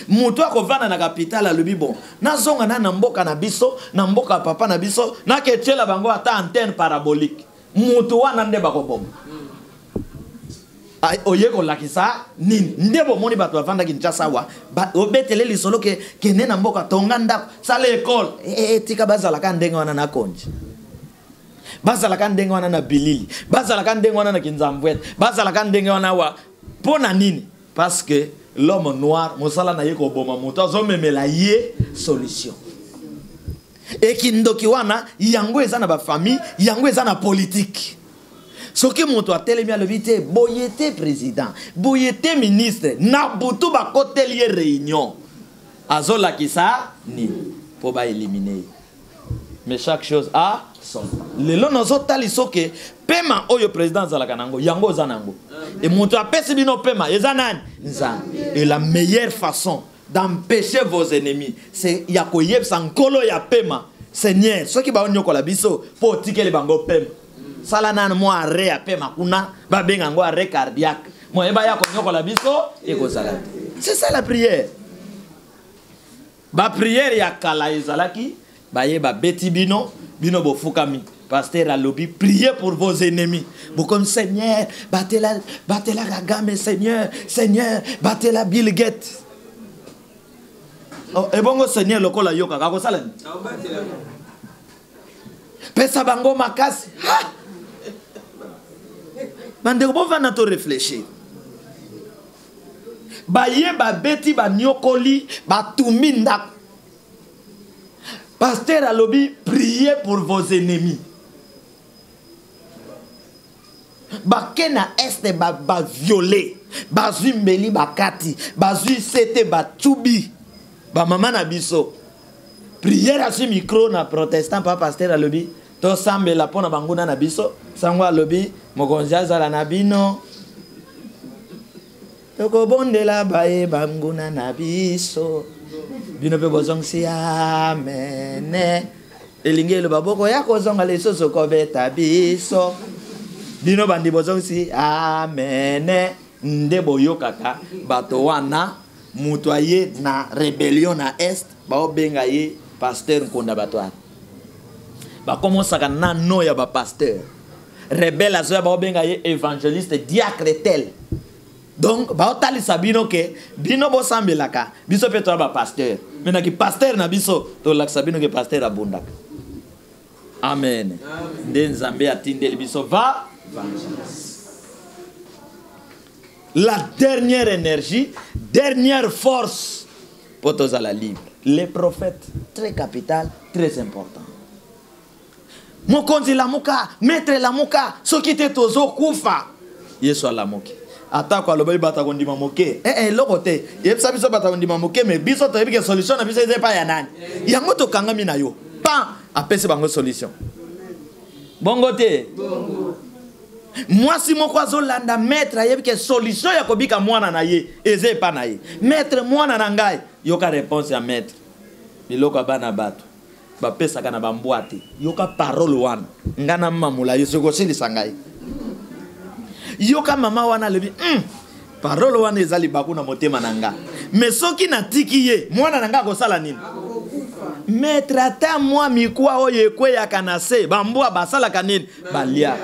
Muto akovana na capital a lubi bon. Na zonga na mboka na biso, na mboka papa na biso, na ketchela bango ata antenne parabolique. Muto wana nde bakobom. Oye ko lakisa nini ndebo moni bato bavanda Kinshasa wa obetele lisolo ke kene na mboka tonga ndako sala école tika bazala ka ndenge wana na konji bazala ka ndenge wana na bilili bazala ka ndenge wana na Kinzambwete bazala ka ndenge wana wa pona nini parce que l'homme noir mosala na ye ko boma moto azomemela ye solution et kindoki wana yango eza na ba famille yango eza na politique. Ce qui monte à télémia le vite, boyete président, boyete ministre, nabutu ba côté lié réunion. Azola qui ça ni pour ba éliminer. Mais chaque chose a son. Le long nous autres talisoke paiement oyo président zalakanango yango zanango. Et monte à pesi bino paiement ezanan nzan. Et la meilleure façon d'empêcher vos ennemis, c'est yakoyeb sankolo ya paiement. Seigneur, ceux qui ba onyoko la biso pour tirer les bango paiement. Salanan mo arrêt à paix makuna ba benga ngo arrêt cardiaque mo eba ya konyoko la biso e ko sala. C'est ça la prière. Ba prière ya kala ezalaki ba yeba beti bino bo fukami. Pasteur a lobby, priez pour vos ennemis. Vous comme Seigneur, battez la Kagame, Seigneur, battez la Bill Gates. Oh, et bon Seigneur lokola yoka kako sala. Pesa bango makasi. Mandeko bo vana to réfléchir. Ba ye ba beti ba nyokoli ba tuminda. Pasteur a lobby, priez pour vos ennemis. Ba kena este ba violé, ba zumbeli ba kati, ba sete ba tubi. Ba mama na biso. Prière à ce micro na protestant pas pasteur a lobby. To sambe la pona banguna na biso sangwa lobi mokonzi azala na bino tokobondela baye banguna na biso bino pe bozong si amen elingelo baboko ya kozonga lesoso kobeta biso bino bandi bozong si amen nde boyokaka bato wana mutu aye na rebellion na est baobenga ye pasteur nkonda bato wana bakomosaka na no ya bapasteur rebelle azoya baobenga ye évangéliste diacre tel donc baotalisa bino ke bino bosambelaka biso pe toya bapasteur menaki pasteur na biso tolakisa bino ke pasteur abundaka amen nde nzambe atindeli biso va la dernière énergie, dernière force pour tous à la libre. Les prophètes, très capital, très important. Mokonzi la muka, maître la muka, ce qui était tozo kufa. Yeso la moke. Ata kwa loba ibata kondi mamoke. Lokote. Yepsa biso bata kondi mamoke, mais biso to yebike solution na biso pa ya nani. Yango to kanga mina yo. Pa apese bango solution. Bongo te. Bongo. Moi si mon kwazo landa maître ayebi ke solution ya kobika mwana na ye eze pa na ye maître mwana na ngai yoka réponse ya maître biloko bana bato ba pesa kana ba mbwate yoka parole wana ngana mamula yeso ko silisa ngai yoka mama wana lebi parole wana ezali bakuna motema na nga mais soki na tiki ye mwana na nga ko sala nini maître ata moi mikwa oye kwe ya kanase ba mbwa basala kanini balia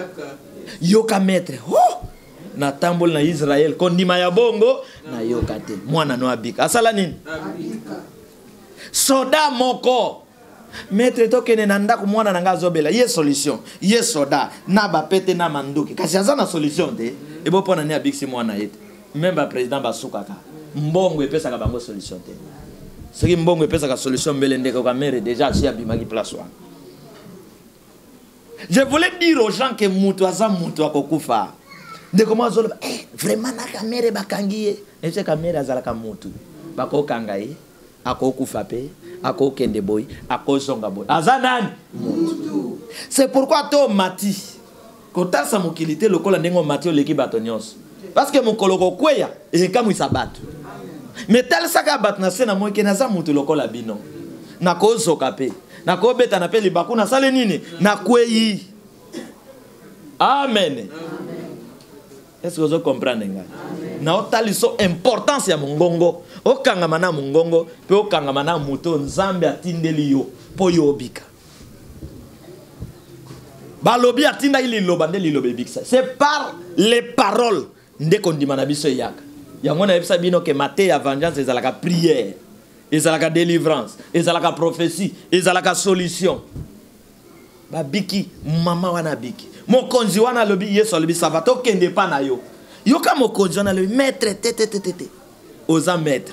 yoka maître na tambol na Israël kondima ya bongo na yoka te mwana no abika asala nini soda moko maître tokene na ndako mwana nanga azobela ye solution ye soda na bapete na manduki kasi azana solution te ebo pona ni abiksi mwana yete même ba président basukaka mbongo epesaka bango solution te soki mbongo epesaka solution mbele ndeko ka mere déjà si abimaki place wana. Je voulais dire aux gens que mutu aza mutu akokufa. De comment zo vraiment na kamere bakangiye. Ese kamera azalaka mutu. Bako kangaye, akokufa pe, akokende boy, akozonga boy. Aza nani? Mutu. C'est pourquoi to mati. Kota sa mokilité lokola ndengo mati oleki bato nyonso. Parce que mokoloko kweya e kamu isabatu. Mais tel saka bat na sena mo ke na za mutu lokola bino. Na kozoka pe. Na kobeta na peli baku na sale nini na kweyi. Amen. Est-ce que vous comprenez nga? Na otali so importance ya mungongo. Okanga mana mungongo pe okanga mana muto nzambe atindeli yo po yo obika. Balobi atinda ili loba ndeli lobe biksa. C'est par les paroles nde kondima na biso yaka. Yango na yebisa bino ke mate ya vengeance ezalaka prière. Ezalaka délivrance, ezalaka prophétie, ezalaka solution. Ba biki mama wana biki. Mokonzi wana lobi yeso lobi savato kende pa na yo. Yoka mokonzi wana lobi maître tete. Oza maître.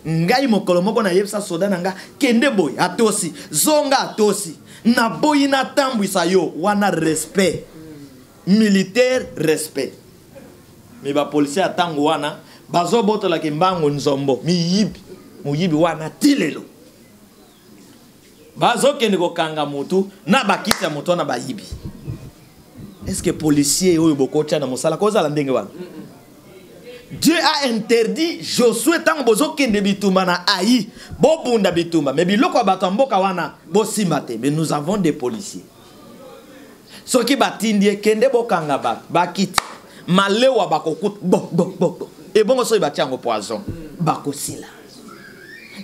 Ngai mokolo moko na yebisa soda nanga kende boy atosi, zonga atosi. Na boy na tambwisa yo wana respect. Militaire respect. Mi ba policier atango wana bazo boto la kimbango nzombo mi yibi. Muyibi wana tilelo bazo kende ko kanga mutu na bakiti ya mutu na bayibi. Est-ce que policier oyo bokocha na mosala koza la ndenge wana? Dieu a interdit Josué tango bozo kende bitumba na ayi bobunda bitumba mais biloko bato mboka wana bosimate. Mais nous avons des policiers soki batindie kende bokanga bat bakiti malewa bakokut bo et bongo so batiango poison bakosila.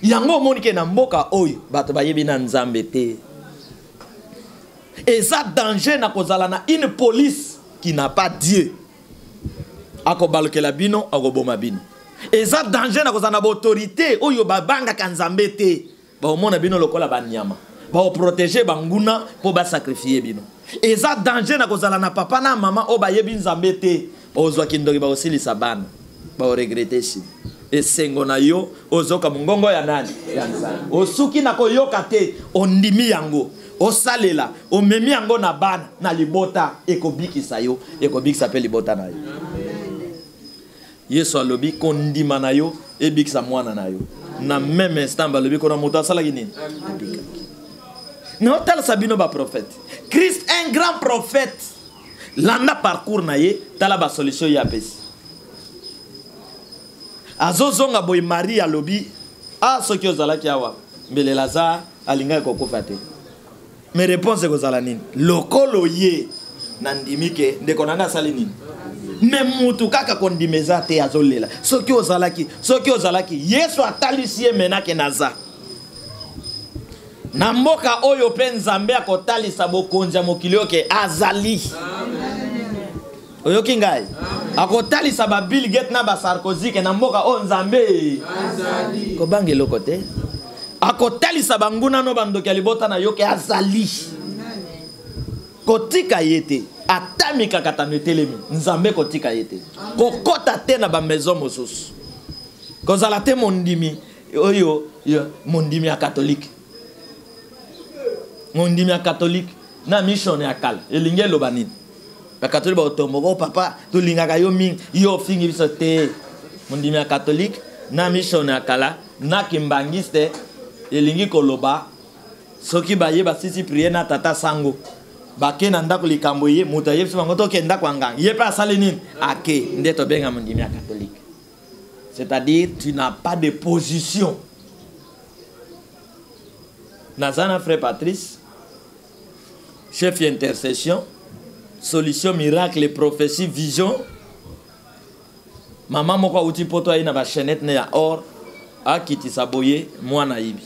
Yango monike na mboka oyo bato bayebi na nzambe te. Et ça danger na kozala na une police qui n'a pas Dieu. Ako balokela bino akoboma bino. Et ça danger na kozala na autorité oyo babanga kanzambe te. Ba omona bino lokola banyama. Ba o protéger banguna po ba sacrifier bino. Et ça danger na kozala na papa na mama o bayebi nzambe te. Ba ozwa kindoki ba osilisa bana. Ba o regretter si. Esengo na yo ozoka mungongo ya nani ya nzambe osuki na koyoka te ondimi yango osalela omemi yango na bana na libota ekobikisa yo ekobikisa pe libota na yo. Yesu alobi kondima na yo ebikisa mwana na yo na même instant balobi kona moto asala nini abika na otala sabino ba prophète Christ un grand prophète landa parcours na ye tala ba solution ya pesi azozonga boy Marie alobi ah soki ozalaki awa mbele Lazare alinga kokufa te. Mais réponse kozala nini? Lokolo ye nandimike ndeko nanga sali nini? Mais mutu kaka kondimeza te azolela. Soki ozalaki Yesu atalisi ye menake naza. Na mboka oyo pe Nzambe akotalisa bokonzi ya mokili oke azali. Oyoki ngai? Akotalisa ba Bill Gates na ba Sarkozy ke na mboka o Nzambe azali. Kobange loko te. Akotalisa banguna no bandoki libota na yoke azali. Kotika yete atamika katano telemi Nzambe kotika yete. Kokota te na ba maison mosusu. Kozala te mondimi oyo mondimi ya catholique. Mondimi ya catholique na mission ya kala elinge lobanini. Ba catholique ba otombo papa to lingaka yo mingi yo fingi biso te. Mondimi ya catholique na mission ya kala na kimbangiste elingi koloba soki baye basisi prier na tata sango bake na ndako likambo ye muta ye bango to ke ndako anga ye pa sali nini ake ndeto benga mondimi ya catholique. C'est-à-dire tu n'as pas de position. Nazana frère Patrice chef intercession solution miracle prophétie vision maman moko uti poto ina ba chaînette ne ya or akiti saboye mwana yibi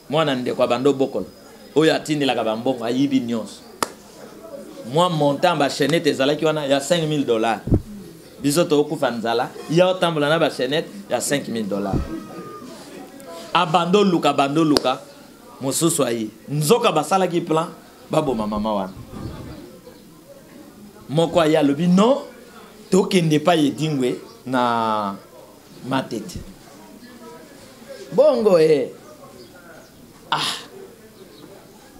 mwana nde kwa bando bokolo oyo atindi la kabambongo ayibi nyonso moi montant ba chaînette ezalaki wana ya $5,000 bizoto okufa nzala ya otambola na ba chaînette ya $5,000 abando luka mosusu ayi nzoka basala ki plan babo mama wana moko ya lobi non tokende pa yedingwe na matete bongo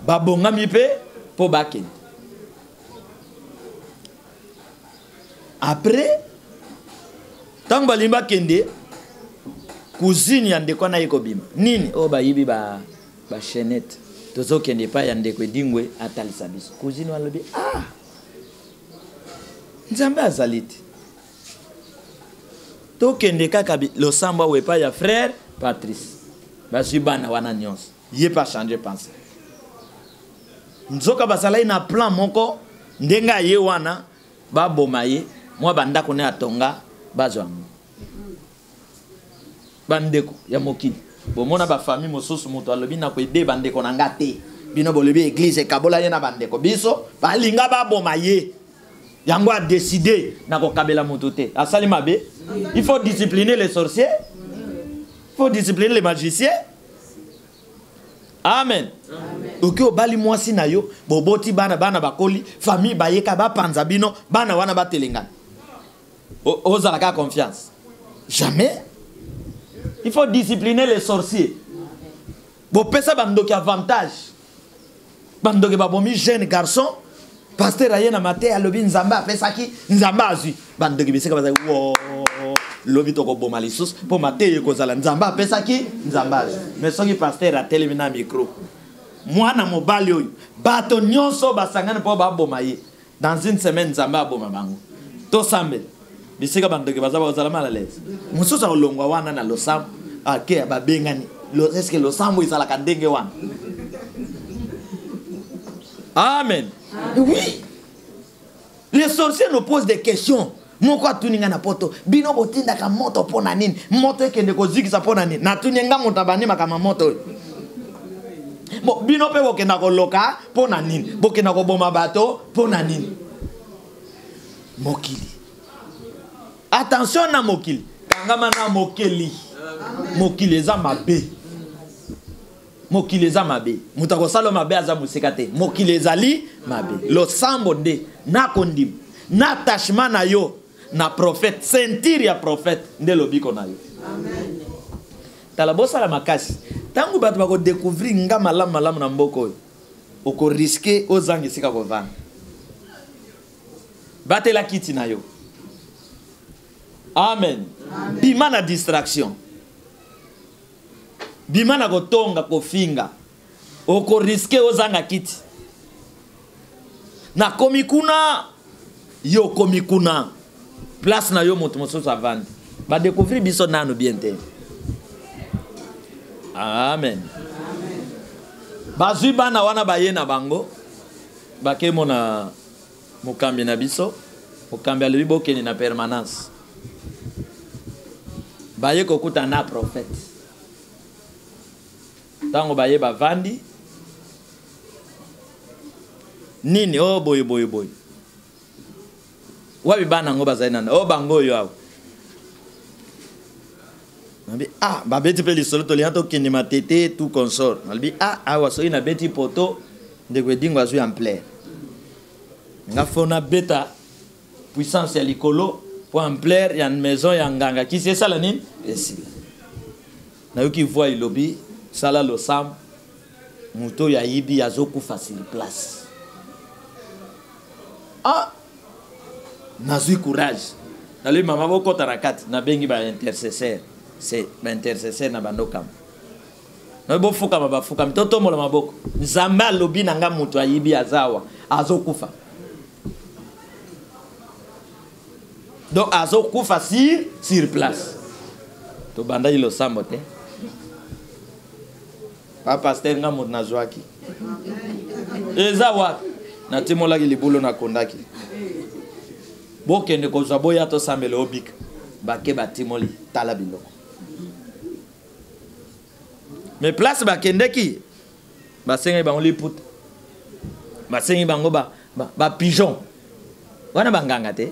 babonga mipe po bakende après tango balimba kende cousine ya ndeko na ekobima nini o bayibi ba chaînette tozo kende pa ya ndeko edingwe atalisa biso cousine walobi Nzambe azaliti to kende kaka losambo wepa ya frère Patrice basi bana wana nyonso ye pa changer penser nzoka basala ina plan moko ndenga ye wana baboma ye mwa bandako ne atonga bazwa bandeko ya mokili bomona ba famille mosusu moto alobi na ko ede bandeko na ngate bino bolobi église kabola ye na bandeko biso balinga baboma ye yango a décidé na ko kabela moto te asali mabe il faut discipliner les sorciers il faut discipliner les magiciens. Amen. Oki obali mwasi na yo boboti bana bakoli famille bayeka ba panza bino bana wana batelengana ozalaka confiance jamais. Il faut discipliner les sorciers. Bo pesa bandoki avantage bandoki babomi jeune garçon pasteur ayena mate alobi nzamba pesa ki nzamba azui bandoki biseka baza wo lobi to ko boma lisus po mate yekozala nzamba pesa ki nzamba azui mais soki pasteur atelemi na micro mwana mobali oyo bato nyonso basangana po baboma ye dans une semaine nzamba aboma bango to sambe bisika bandoki baza bazala mal à l'aise mususa olongwa wana na losambo ake babengani est-ce que losambo izala ka ndenge wana. Amen. Oui. Les sorciers nous posent des questions. Moko tuninga na poto bino botinda ka moto pona nini moto ekende kozikisa pona nini na tuninga motabani makama moto bo bino pe bokenda koloka pona nini bokenda ko boma bato pona nini mokili. Attention na mokili kangama na mokili mokili eza mabe mokili eza mabe mutako salo mabe aza musekate mokili ezali mabe lo sambo nde na kondim na attachement na yo na prophète sentir ya prophète nde lobiko na yo. Amen. Tala bosa la makasi tangu batu bako découvrir nga malamu na mboko oko risquer ozangi sika ko vana batela kiti na yo. Amen. Amen. Bima na distraction bima na kotonga kofinga oko risquer ozanga kiti na komikuna yo komikuna place na yo moto mosusu avandi ba découvrir biso nanu bien te. Amen. Bazui bana wana baye na bango bake mona mukambi na biso mukambi alobi bokeni na permanence baye kokuta na prophète tango baye bavandi nini oh boy wabi bana ngo bazali nana oh bango yo awo nabi babeti pe lisolo to lianto kini matete tout consort nabi awa so ina beti poto ndeko dingo azu en plaire nga fona beta puissance ya likolo pour en plaire ya maison ya nganga ki c'est ça la nini esi na yoki voit ilobi sala lo sam muto ya yibi azoku facile place nazui courage nali mama boko tarakati na bengi ba intercesseur c'est ba intercesseur na bandokam na bo fuka bafuka mtoto mola maboko nzamba lobi nanga muto ayibi azawa azokufa donc azokufa sur place to banda ilo sambote pa pasteur nga muto nazwaki ezawa na timola ki libulo na kondaki bokende kozwa boya to sambele obika bake batimoli tala biloko mais place bakende ki basenga bango liputa basengi bango ba pigeon wana banganga te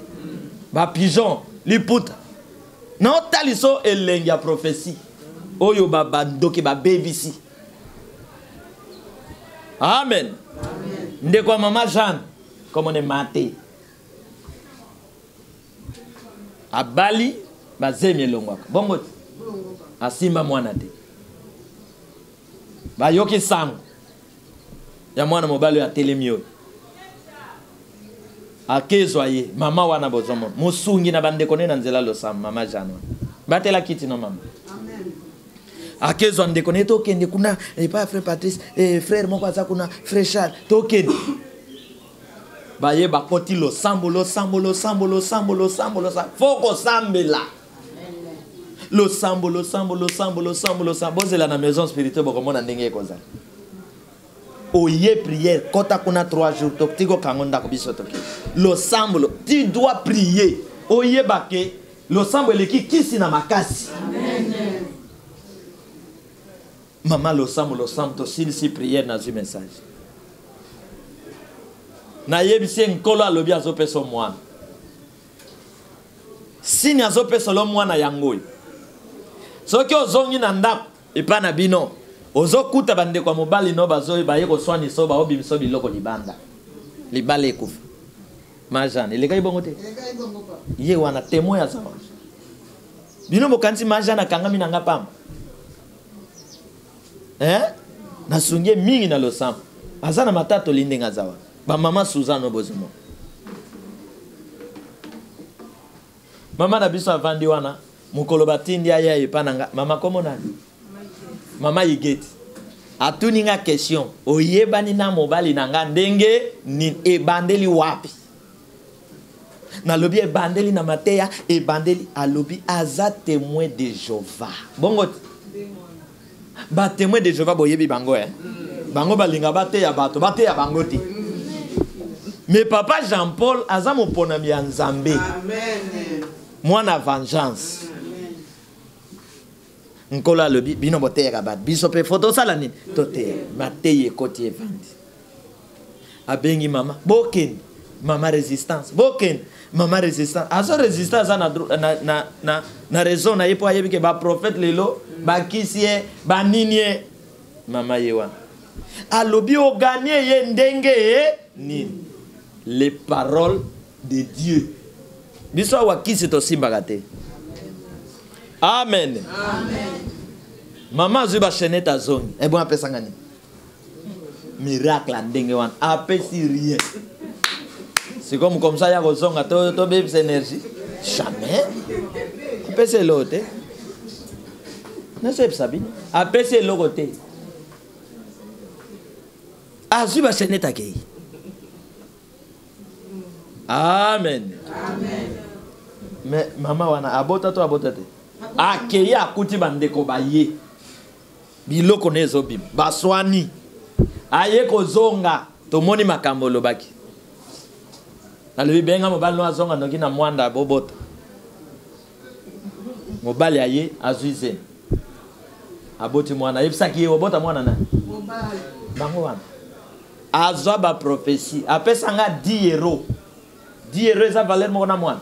ba pigeon liputa na otaliso elengi ya prophétie oyo bandoki babebisi amen ndeko mama Jeanne comme on est maté abali bazemi elongwaka bongo asimba mwana te bayoki sango ya mwana mobali ya telemi oyo akezwa ye mama wana bozomo musungi na bandeko ne na nzela losam mama Jeanne batela kiti no mama amen akezwa ndeko ne tokende kuna pas frère Patrice frère moko aza kuna frère Charles tokende baye bakoti lo sambo foko sambela lo sambo bozela na maison spirituelle bokomona ndenge ekozala oye prière kota kuna 3 jours tokiko kango ndako biso toki lo sambo tu dois prier oye bake lo sambo eleki kisi na makasi amen mama lo sambo to si prière na zu message na yebisi nkolo alobi azopesa mwana sini azopesa lo mwana yango soki ozongi na ndako epa na bino ozokuta bandeko ya mobali no bazoyi baye koswani so baobimiso biloko libanda libala ekufa Majane elekai bongo te ye wana témoin ya zawa bino bokanisi Majane akangami na nga pamba nasungie mingi na losam aza na matata olindenga zawa ba mama Suzanne Bozumo mama na biso avandi wana mukolo batindi aya epananga mama komo nani mama Yigeti atuninga question oyebani na mobali nanga ndenge ni ebandeli wapi na lobi ebandeli na mateya ebandeli alobi aza témoin de Jéhovah bongo ba témoin de Jéhovah boyebi bango bango balinga bateya bato bateya bango te mais papa Jean-Paul aza moponami ya Nzambe amen mwana vengeance nkola lobi bino boteya bat biso pe photo sala ni toteya mateye koti evandi abengi mama boken mama résistance boken mama résistance aso résistance na raison na yepo ayebi ke ba prophète lelo ba kisie ba ninie mama yewa alobi o gagner ye ndenge ni les paroles de Dieu biso wa kisi to simbagate amen amen mama zuba chenette azongi bon apesa ngani miracle ndenge wan apesi rien c'est comme ça ya kozonga to bebis énergie jamais apesi lote na c'est ça bien apesi lote azuba chenette akei amen amen Mais maman wana abota to abota te. Akeya akuti bandeko baye. Biloko nezo bim. Baswani. Aye kozonga tomoni makambo lobaki. Na lebi benga mobali no azonga noki na mwanda bobota. Mobali aye azuize. Aboti mwana yebisaki ye obota mwana na. Mobali. Bango wana. Azwa ba prophétie. Apesanga 10 euros. 10 euros eza valeur moko na mwana.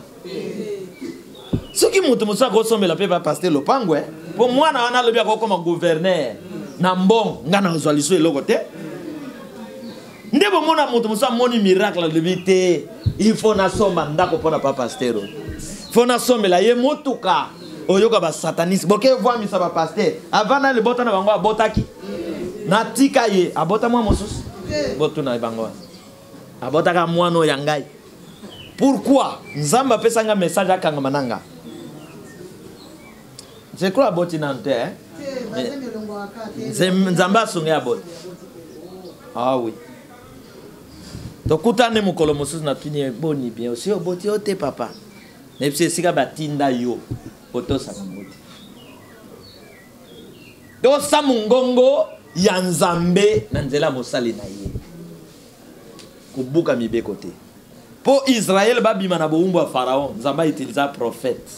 Soki mutu musa ko sombela pe ba pasteur lopango po mwana wana lobi akokoma gouverneur na mbongo ngana ozwa liso eloko te. Ndebo mona mutu musa moni miracle lobi te. Il faut na somba ndako pona pa pasteur. Faut na sombela ye motuka. Oyoka ba sataniste. Boke voa misa ba pasteur. Avana le bota na bango abotaki. Na tika ye abota mwa mosusu. Botu na bango. Abotaka mwana yangai. Pourquoi? Nzamba pesanga message akanga mananga. Je crois aboti nante hein. Nzamba songe aboti. Ah oui. Tokutane mukolo mosusu na tuni boni bien. Aussi oboti ote papa. Nepse sika batinda yo. Otosa ngoti. Do samungongo ya Nzambe na nzela mosali na ye. Kubuka mibeko te. Pour Israël babima na boumbo ya Pharaon, Nzamba utiliza prophète.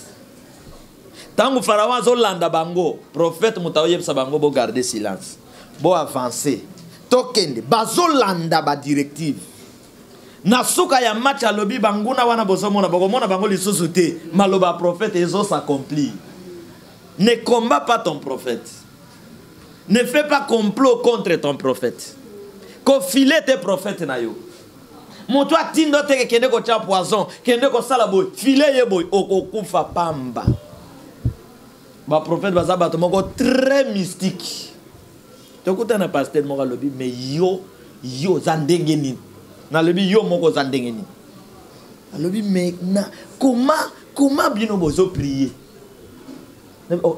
Tangu Pharaon azolanda bango, prophète mutaoyebisa bango bo garder silence. Bo avancer. Tokende bazolanda ba directive. Na suka ya match alobi banguna wana bozomona bagomona bango lisusu te, maloba prophète ezo s'accomplir. Ne combat pas ton prophète. Ne fais pas complot contre ton prophète. Ko filer tes prophètes na yo. Mon toi tindo te kende ko tia poison, kende ko sala boy, filer ye boy okokufa pamba. Ba prophète bazaba to moko très mystique. Tokuta na pasteur moko lobi mais yo zandengeni. Na lobi yo moko zandengeni. Lobi mais na comment bino bozo prier.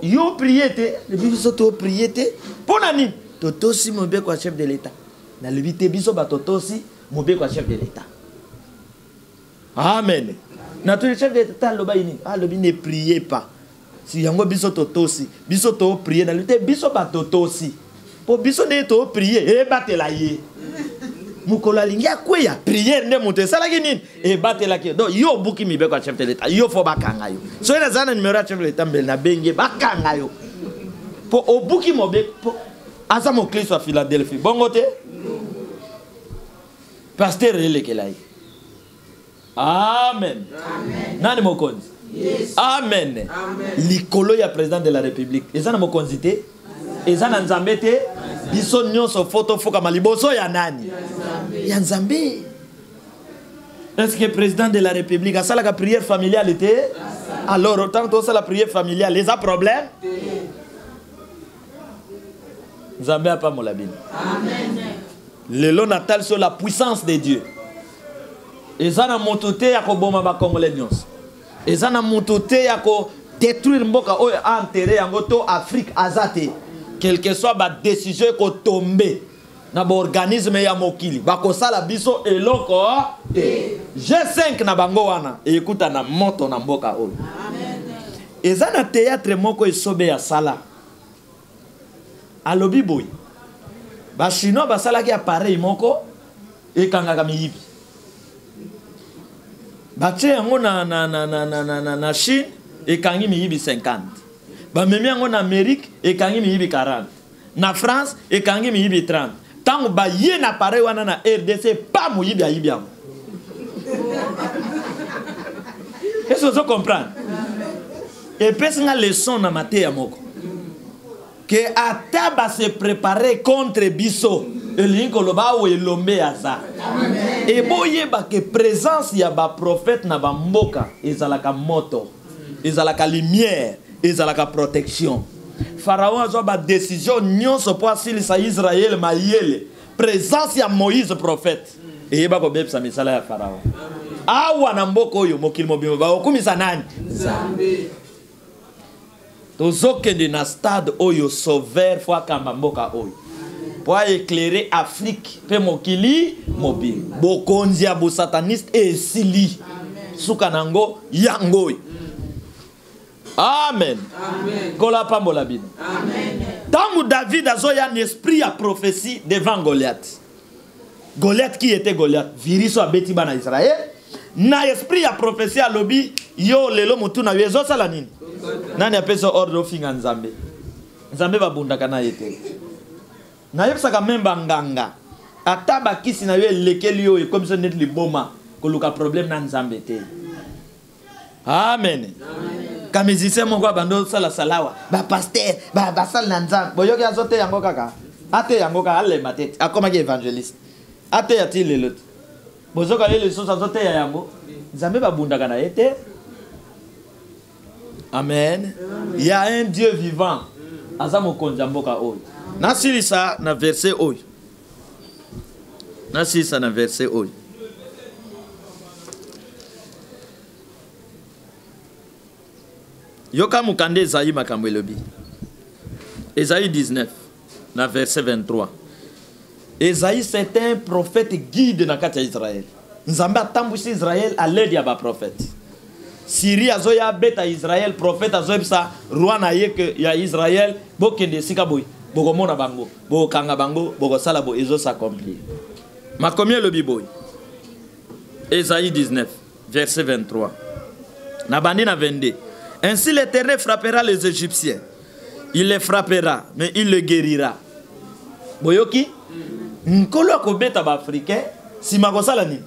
Yo prier te, le biso to prier te. Ponani, toto si mobe kwa chef de l'état. Na lobi te biso ba toto si mobe kwa chef de l'état. Amen. Na tout le chef de l'état loba ini, lobi ne priez pas. Si yango biso toto si, biso to prier na lobi te biso ba toto si. Po biso ne to prier e batela ye. Mukola lingia kweya prière ne monte sala nini e batela ke donc yo buki mi be kwa chef de l'état yo fo bakanga yo so ina zana numéro chef de l'état mbele na benge bakanga yo po obuki mobe po asa mo clé sur Philadelphie bongo te pasteur elekelai amen nani mokonzi yes amen likolo ya président de la république ezana mokonzi te ezana Nzambe te biso nyonso photo foka maliboso ya nani ya Nzambe. Est-ce que le président de la République a ça la prière familiale était? Alors autant que ça la prière familiale les a problème? Nzambe a pas mon labine. Amen. Le lot natal sur la puissance de Dieu. Et ça na motote ya ko boma ba congolais nyonso. Et ça na motote ya ko détruire mboka o enterrer yango to Afrique azate. Quelle que soit la décision ko tomber na ba organisme ya mokili bako sala biso eloko G5 na bango wana ekuta na moto na mboka oyo amen eza na théâtre moko esobe ya sala alobi boy ba chinois basala ki appareil moko ekangaka miyibi batie yango na Chine ekangi miyibi 50 ba memi yango na Amérique ekangi miyibi 40 na France ekangi miyibi 30 tant ba ye na pareil wana na RDC pas moyibi ya yibi yango. Est-ce que vous comprenez? Et puis c'est une leçon na maté ya moko que ataba se préparer contre biso elinko loba o elombe aza et boye ba que présence ya ba prophète na ba mboka ezalaka moto ezalaka lumière ezalaka protection. Pharaon a ba décision nyonso po asilisa Israël mayele présence ya Moïse prophète et ba ko bebsa misala ya Pharaon awa na mboko oyo mokili mobimba ba okumisa nani Nzambe tozokende na stade oyo sauveur fo akamba mboka oyo po éclairer Afrique pe mokili mobimba bokonzi ya bo sataniste esili suka nango yango Amen. Kola pambola bino. Tant que David a un esprit à prophétie devant Goliath. Goliath qui était Goliath? Viriso a beti bana Israël. Na esprit à prophétie à lobby. Yo lelo mutu na yezo sala nini? Nani apeso ordre finga nzambe? Nzambe ba bunda kana yete. Na yepsa ka memba nganga. Ataba kisi na yo lekeli yo e comme ça net li boma koluka problème na nzambe te. Amen. Kamizise mongo bando sala salawa. Ba pasteur, ba sala na nzambe. Boyoki azote yango kaka. Ate yango ka ale matete. Akoma ki évangéliste. Ate yati lelot. Bozoka lele so azote ya yango. Nzambe ba bunda kana yete. Amen. Il y a un Dieu vivant. Azamo konjamboka oy. Nasili ça na verset oy. Nasili ça na verset oy. Yoka mukande Esaïe makambo elobi. Esaïe 19 na verset 23. Esaïe c'est un prophète guide na kati ya Israël. Nzambe atambwisi Israël à l'aide ya ba prophète. Syrie azoya beta Israël prophète azoyebisa roi na ye que ya Israël bokende sika boy bokomona bango bokanga bango bokosala bo ezo s'accomplir. Makomi elobi boy. Esaïe 19 verset 23. Na bandi na 22. Ainsi l'Éternel frappera les Égyptiens. Il les frappera, mais il les guérira. Boyoki, nkolo akobeta ba africain, si makosala ni,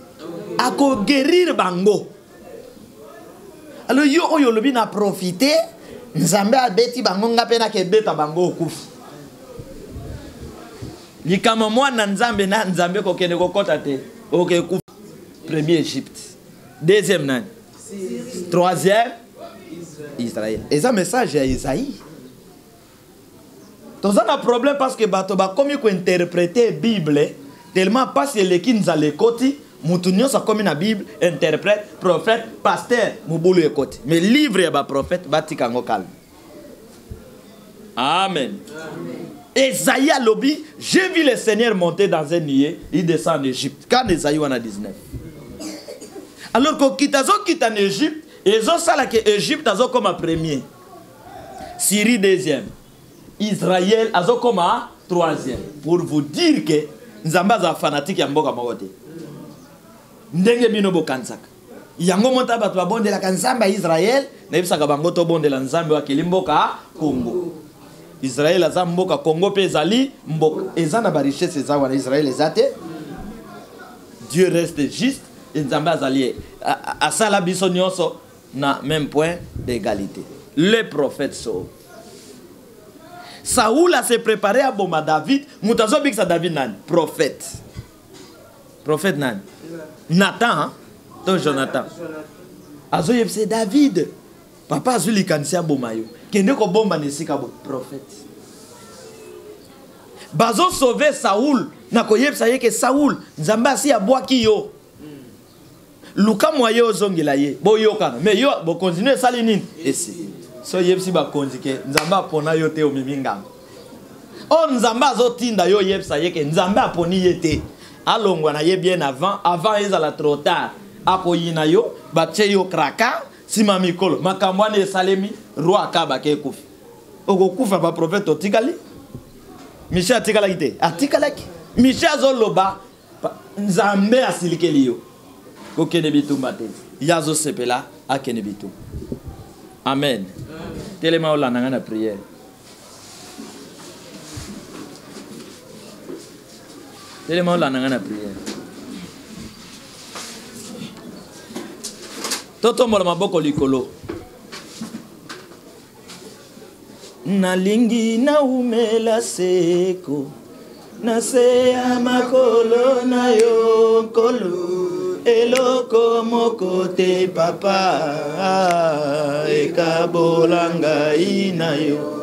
ako guérir bango. Alors yo oyo lobi na profiter, nzambe abeti bango ngapena ke beta bango okufu. Likama mwana nzambe na nzambe ko kene ko kota te, oke kufu. Premier Égypte. Deuxième nani? Troisième Israël. Et ça message à Isaïe. Donc ça a un problème parce que batoba comme il faut interpréter Bible tellement parce que les qui nous a les côtés, moutounion ça comme une Bible interprète prophète pasteur mubulu ekoti. Mais livre ya ba prophète batikango calme. Amen. Isaïe a lobby, j'ai vu le Seigneur monter dans un nuée, il descend en Égypte. Quand Isaïe en a 19. Alors que Kitazo quitte en Égypte, et ça ça là que Égypte a comme premier, Syrie deuxième, Israël a comme troisième. Pour vous dire que Nzamba za fanatique ya mboka mokote. Ndenge bino bokansaka. Yango monta bato babonde la kanzamba Israël, na ibisaka bango to bonde la nzambe wa kilimboka Congo. Israël aza mboka Congo pe ezali mboka. Eza na ba richesse za wana Israël ezate. Dieu reste juste et Nzamba azali a sala biso nyonso na même point d'égalité. Les prophètes sauvent. Saoul a se préparé à bomba David. Moutazo biksa David nan prophète. Prophète nan. Nathan, hein? Ton Jonathan. Azo yepse David. Papa azo likanisia bomba yo. Kende ko bomba nesika bo prophète. Bazo sauver Saoul. Na ko yepsa ye ke Saoul Nzamba si abwaki yo. Luka moye ozongela ye. Bo yoka. Mais yo bo continuer sali nini? Esi. So yepsi ba konzike Nzamba pona yo te o miminga. O Nzamba zo tinda yo yepsa ye ke Nzamba aponi ye te. Alongwa na ye bien avant ezala trop tard. Akoyina yo batche yo kraka sima mikolo makambwane salemi roi akaba ke kufi. Oko kufa ba prophète otikali. Michel atikala ite. Atikalaki. Michel zo loba Nzambe asilikeli yo. Okene bitumba te. Yazo sepela akene bitumba. Amen. Tellement on a la prière. Tellement on a la prière. Toto mola maboko likolo. Nalingi na umela seko. Na se amakolo na yo kolo. Eloko moko te papa ekabolanga inayo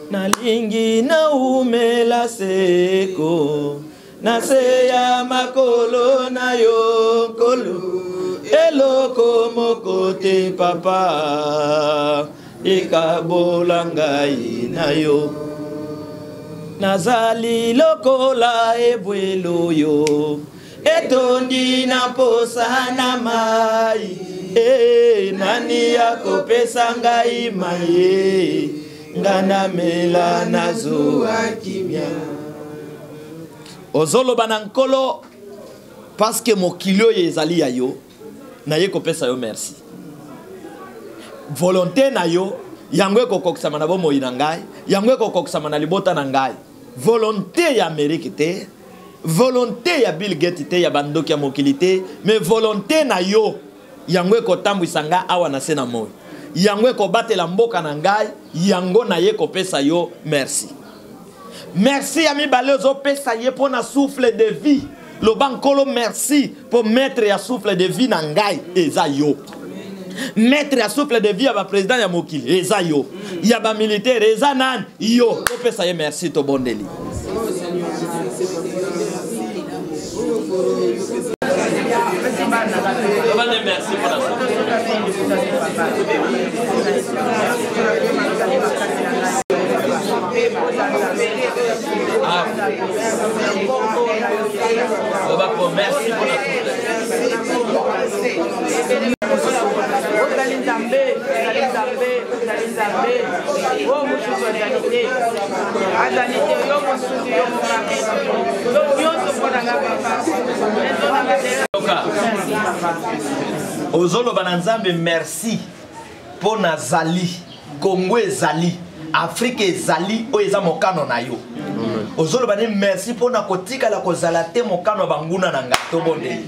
nalingi na umela seko na se ya makolo na yo kolo eloko moko te papa ekabolanga inayo nazali lokola ebwelo yo etondi na posa na mai nani akopesa ngai maye ngana mela nazuwa kimia. Ozoloba na nkolo parce que mokili oyo ezali ya yo naye kopesa yo merci. Volonté na yo yango ekokokisama na bomoi na ngai, yango ekokokisama na libota na ngai. Volonté ya Amérique te, volonté ya Bill Gates te, ya bandoki ya mokili te, mais volonté na yo yango ekotambwisa ngai awa na se na moi. Yango ekobatela mboka na ngai, yango naye kopesa yo merci. Merci à mi balezo pesa ye pour na souffle de vie. Le bankolo merci pour mettre ya souffle de vie na ngai eza yo. Mettre ya souffle de vie à ba président ya mokili eza yo. Ya ba militaire eza nan yo. Pesa ye merci to bondeli. Merci pour la Ozolo bananzambe merci pour nazali Congo ezali Afrique ezali oeza mokano na yo. Ozolo bane merci pour na kotika la kozala te mokano banguna na ngato bonde.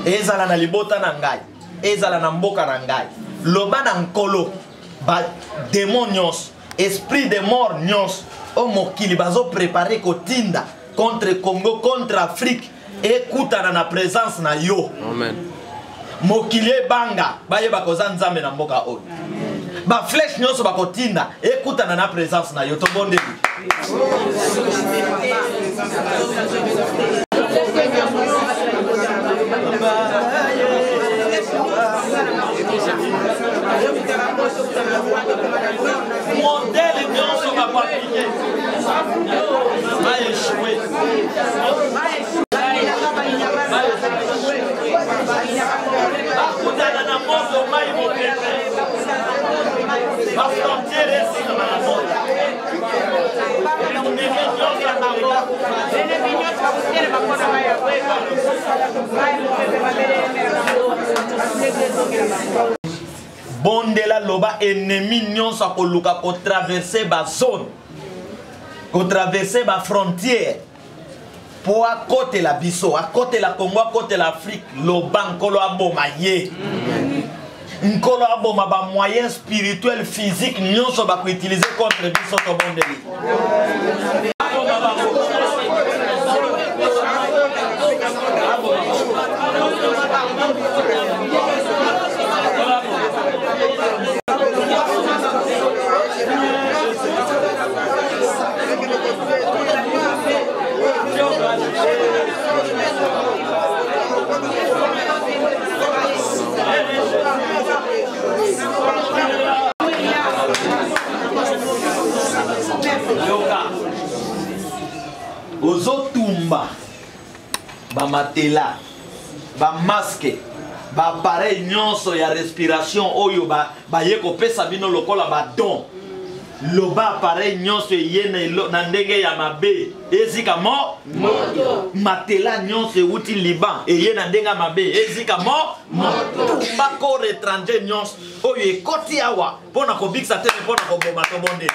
Ezala na libota na ngai, ezala na mboka na ngai. Loba na nkolo ba démonios, esprit de mort nyos o mokili bazo préparer kotinda contre Congo, contre Afrique. Écoutana na présence na yo. Amen. Mokili banga baye bakoza nzambe na mboka oyo. Ba flèche nyonso bakotinda écoutana na présence na yo to bonde. Modèle nyonso bakoappliquer. Va échouer. Bondela loba ennemi nyonso akoluka ko traverser ba zone, ko traverser ba frontière pour à côté la biso, à côté la Congo, à côté l'Afrique, loba nkolo aboma ye. Nkolo aboma ba moyen spirituel physique nyonso ba ko utiliser contre biso to bondeli. Ozotumba ba matela ba masque ba appareil nyonso ya respiration oyo ba yeko pesa bino lokola ba don loba appareil nyonso yene na ndenge ya mabe ezika moto matela nyonso euti Liban eye na ndenge ya mabe ezika moto bako étranger nyonso oyo ekoti awa pona ko bikisa te pona ko boma to bonde.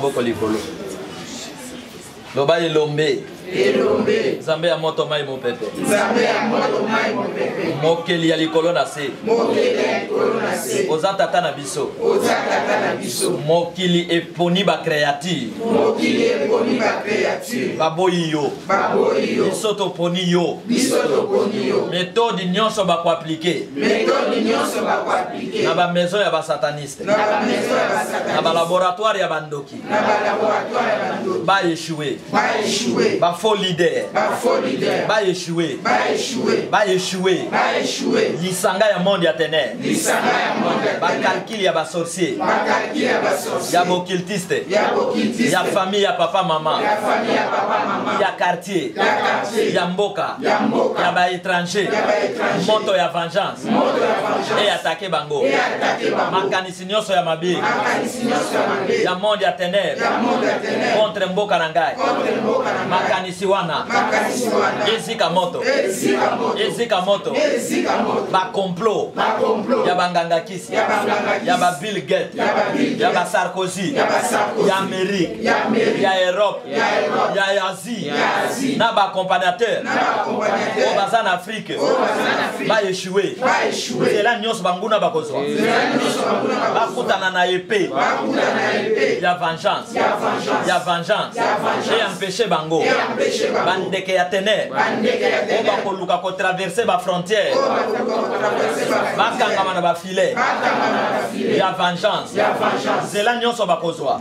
maboko likolo. Loba elombe. Nzambe ya moto mai mopepe. Mokeli ya likolo na se. Oza tata na biso. Mokili eponi ba créature. Baboyi yo. Biso to poni yo. Méthode nyonso ba ko appliquer. Na ba maison ya ba sataniste. Na ba laboratoire ya bandoki. Ba échouer. Ba faux leader. Ba échouer. Ba échouer. Lisanga ya monde ya ténèbres. Ba calcul ya ba sorcier. Ya ba occultiste. Ya famille ya papa maman. Ya quartier. Ya mboka. Ya ba étranger. Moto ya vengeance. Et attaquer bango. Makanisi nyonso ya mabe. Ya monde ya ténèbres. Contre mboka na ngai. Makanisi wana. Ezika moto. Ezika moto. Ba complot. Ya banganga kisi. Ya ba Bill Gates. Ya ba Sarkozy. Ya Amérique. Ya Europe. Ya Asie. Na ba accompagnateur. O baza na Afrique. Ba échouer. C'est là nyos banguna ba kozwa. Ba kutana na épée. Ya vengeance. Ya vengeance. Et empêcher bango. Bandeke ya ténèbres. On va koluka ko traverser ba frontière. Ba kangama na ba filet. Ya vengeance. Zela nyonso ba kozwa.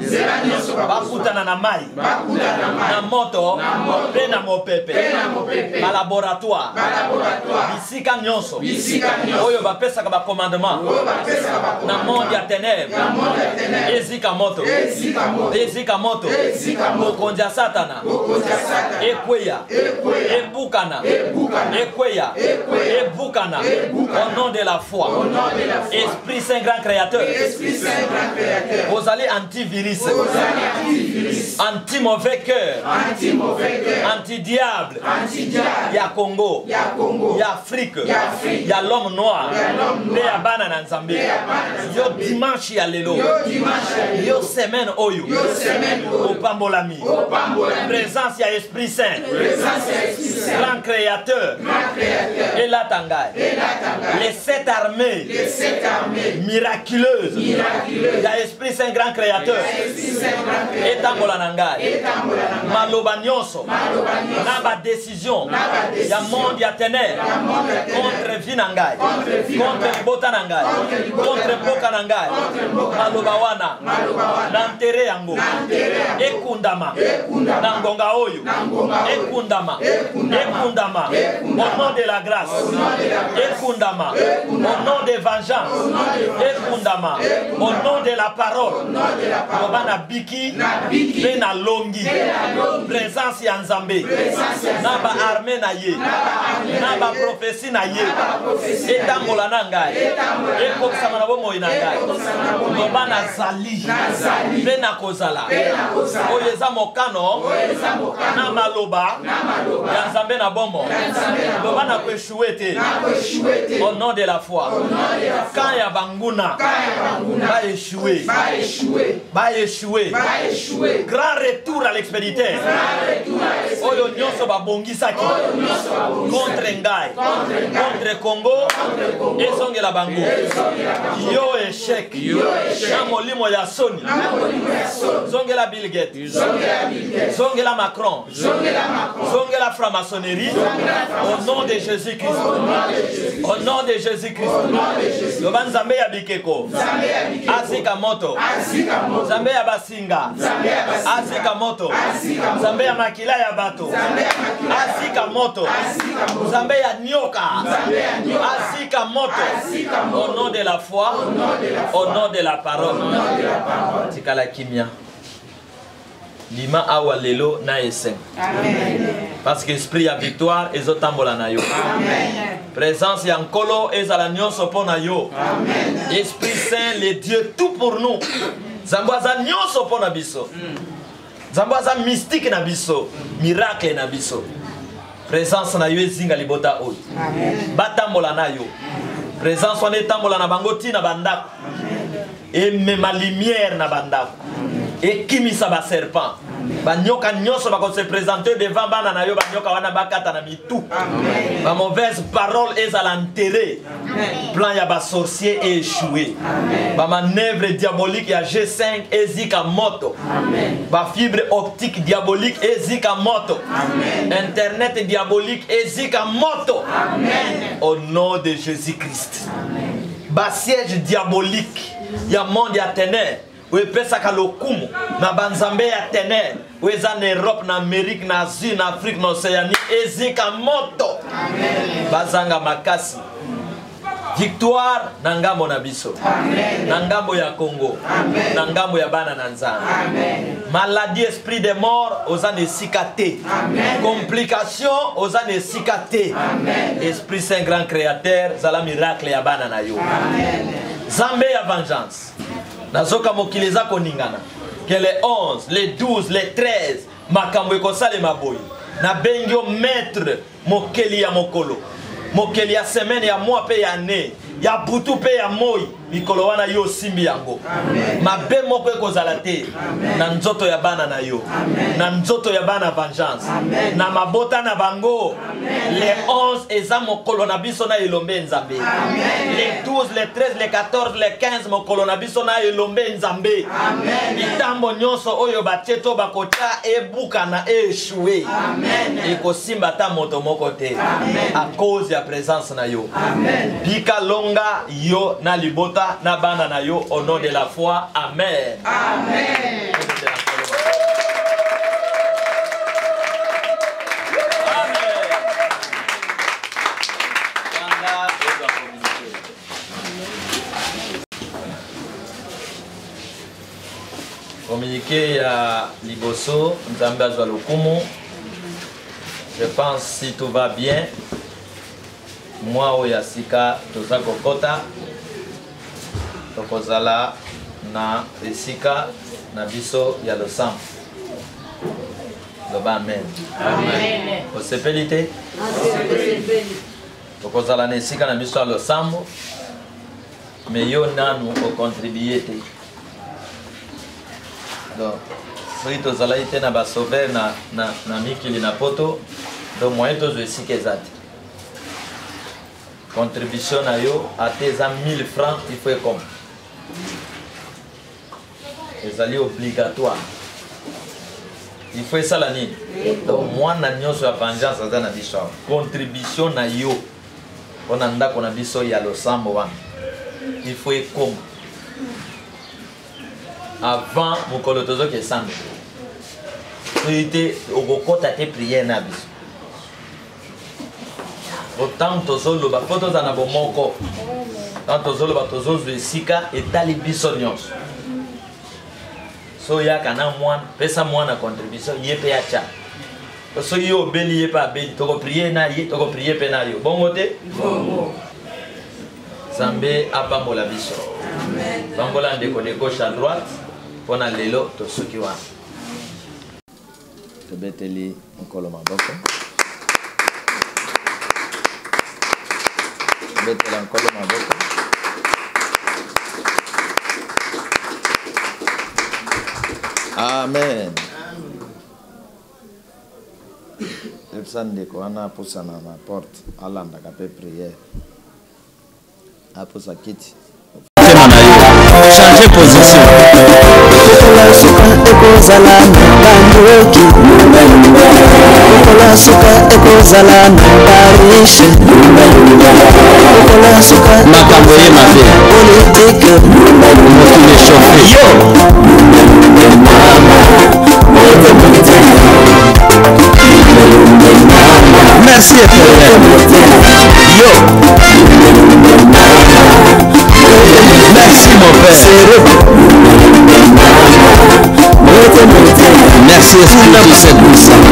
Ba kutana na mai. Na moto. Pe na mopepe. Ba laboratoire. Bisika nyonso. Oyo ba pesa ka ba commandement. Na monde ya ténèbres. Ezika moto. Ezika moto. Mokondia satana. Ekweya. Ebukana. Ekweya. Ebukana. Au nom de la foi. Esprit Saint grand créateur. Vous allez antivirus. Anti-mauvais cœur. Anti-diable. Ya Congo. Ya Afrique. Ya l'homme noir. Ya banana nzambe. Yo dimanche ya lelo. Yo semaine oyo. Au pambolami. Présence ya Esprit Saint. Grand créateur. Et la Tangai. Les 7 armées. Miraculeuses. Ya Esprit Saint grand créateur. Et Tambola Nangai. Maloba nyonso. Naba décision. Ya monde ya ténèbres. Contre Vinangai. Contre Bota Nangai. Contre Boka Nangai. Maloba wana. Nantere yango. Ekundama. Nangonga oyo. Ekundama. Ekundama. Au nom de la grâce. Ekundama. Au nom de vengeance. Ekundama. Au nom de la parole. Obana biki. Bena longi. Présence ya nzambe. Naba armée na ye. Naba prophétie na ye. Etambola na ngai. Ekokisama na bomoi na ngai. Obana zali. Bena kozala. Oyo eza mokano. Na maloba. Ya nzambe na bomo. Loba na kweshuwe te. Au nom de la foi. Quand ya banguna. Va échouer. Va échouer. Grand retour à l'expéditeur. Oyo nyonso ba bongisaki. Contre ngai. Contre Congo. Ezongela bango. Yo échec. Na molimo ya soni. Zongela Bill Gates. Zongela Macron. Zongela franc-maçonnerie. Au nom de Jésus-Christ. Au nom de Jésus-Christ. Loba nzambe ya bikeko. Azika moto. Nzambe ya basinga. Azika moto. Nzambe ya makila ya bato. Azika moto. Nzambe ya nyoka. Azika moto. Au nom de la foi. Au nom de la parole. Tikala kimia. Lima awa lelo na esen. Parce que esprit ya victoire ezotambola na yo. Présence ya nkolo ezala nyonso pona yo. Esprit Saint le Dieu tout pour nous. Zambaza nyonso pona biso. Zambaza mystique na biso, miracle na biso. Présence na yo ezinga libota oyo. Batambola na yo. Présence wana etambola na bango tina bandako. Et même ma lumière na bandako. et kimisa ba serpent. Ba nyoka nyonso ba ko se présenter devant bana na yo ba nyoka wana bakata na mitu. Ba mauvaise parole ezala enterré. Plan ya ba sorcier est échoué. Ba manœuvre diabolique ya G5 ezika moto. Ba fibre optique diabolique ezika moto. Internet diabolique ezika moto. Au nom de Jésus-Christ. Ba siège diabolique ya monde ya ténèbres. Oui, pesaka lokumu na banzambe ya ténèbres. Oui, en Europe, en Amérique, en Asie, en Afrique, en Océanie, ezika moto. Bazanga makasi. Victoire nangambo na biso. Nangambo ya Congo. Nangambo ya bana nanzana. Maladie, esprit de mort, osa ne sikate. Complication, osa ne sikate. Esprit Saint grand créateur, zala miracle ya bana na yo. Zambe ya vengeance. Nazoka mokileza koningana. Que les 11, les 12, les 13, makambo ekosale maboyi. Na bengyo maître mokeli ya mokolo. Mokeli ya semaine ya mois pe ya ne. Ya butu pe ya moi. Mikolo wana yo simbi yango. Mabe moko ekozala te. Na nzoto ya bana na yo. Na nzoto ya bana vengeance. Na mabota na bango. Les 11 eza mokolo na biso na elombe nzambe. Les 12, les 13, les 14, les 15 mokolo na biso na elombe nzambe. Bitambo nyonso oyo bateto bakota ebuka na échoué. Ekosimba ta moto moko te. À cause ya présence na yo. Bika longa yo na libota na bana na yo au nom de la foi. Amen. Amen. Communiqué à Liboso, Nzambe azwa lokumu. Je pense si tout va bien. Moi oyasika toza kokota. Tokozala na esika na biso ya losambo. Loba amen. Amen. Osepelite. Tokozala na esika na biso ya losambo. Mais yo nanu o contribuer te. Donc, si tozala ite na ba sauver na mikili na poto, donc moyen tozo esika ezati. Contribution na yo à tes 1000 francs, il faut comme. C'est obligatoire. Il faut ça la nuit. Donc moi na nyonso ya vengeance za na biso. Contribution na yo. On anda kona biso ya losambo wana. Il faut comme. Avant mokolo tozo ke sambe. Soyite okokota te prière na biso. Autant tozolo ba foto za na bomoko. Tant tozolo ba tozozo esika etali biso nyonso. So ya kana mwana pesa mwana contribution yepe ya cha. So yo beli yepa beli toko prier na ye toko prier pe na yo. Bongo te? Bongo. Zambe apambola biso. Amen. Bambola ndeko de gauche à droite pona lelo to soki wana. Tobeteli nkolo maboko. Betela nkolo maboko. Amen. Epsande ko ana posana na porte alanda ka pe prière. Aposa kiti. Changer position. La suka ekozala na bandoki. La suka ekozala na bariche. La suka makambo ye mabe. Politique. Moto le chauffer. Yo. Merci Éternel. Yo. Merci mon Père. Merci Esprit Saint.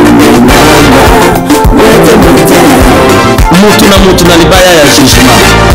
Mutu na libaya ya jugement.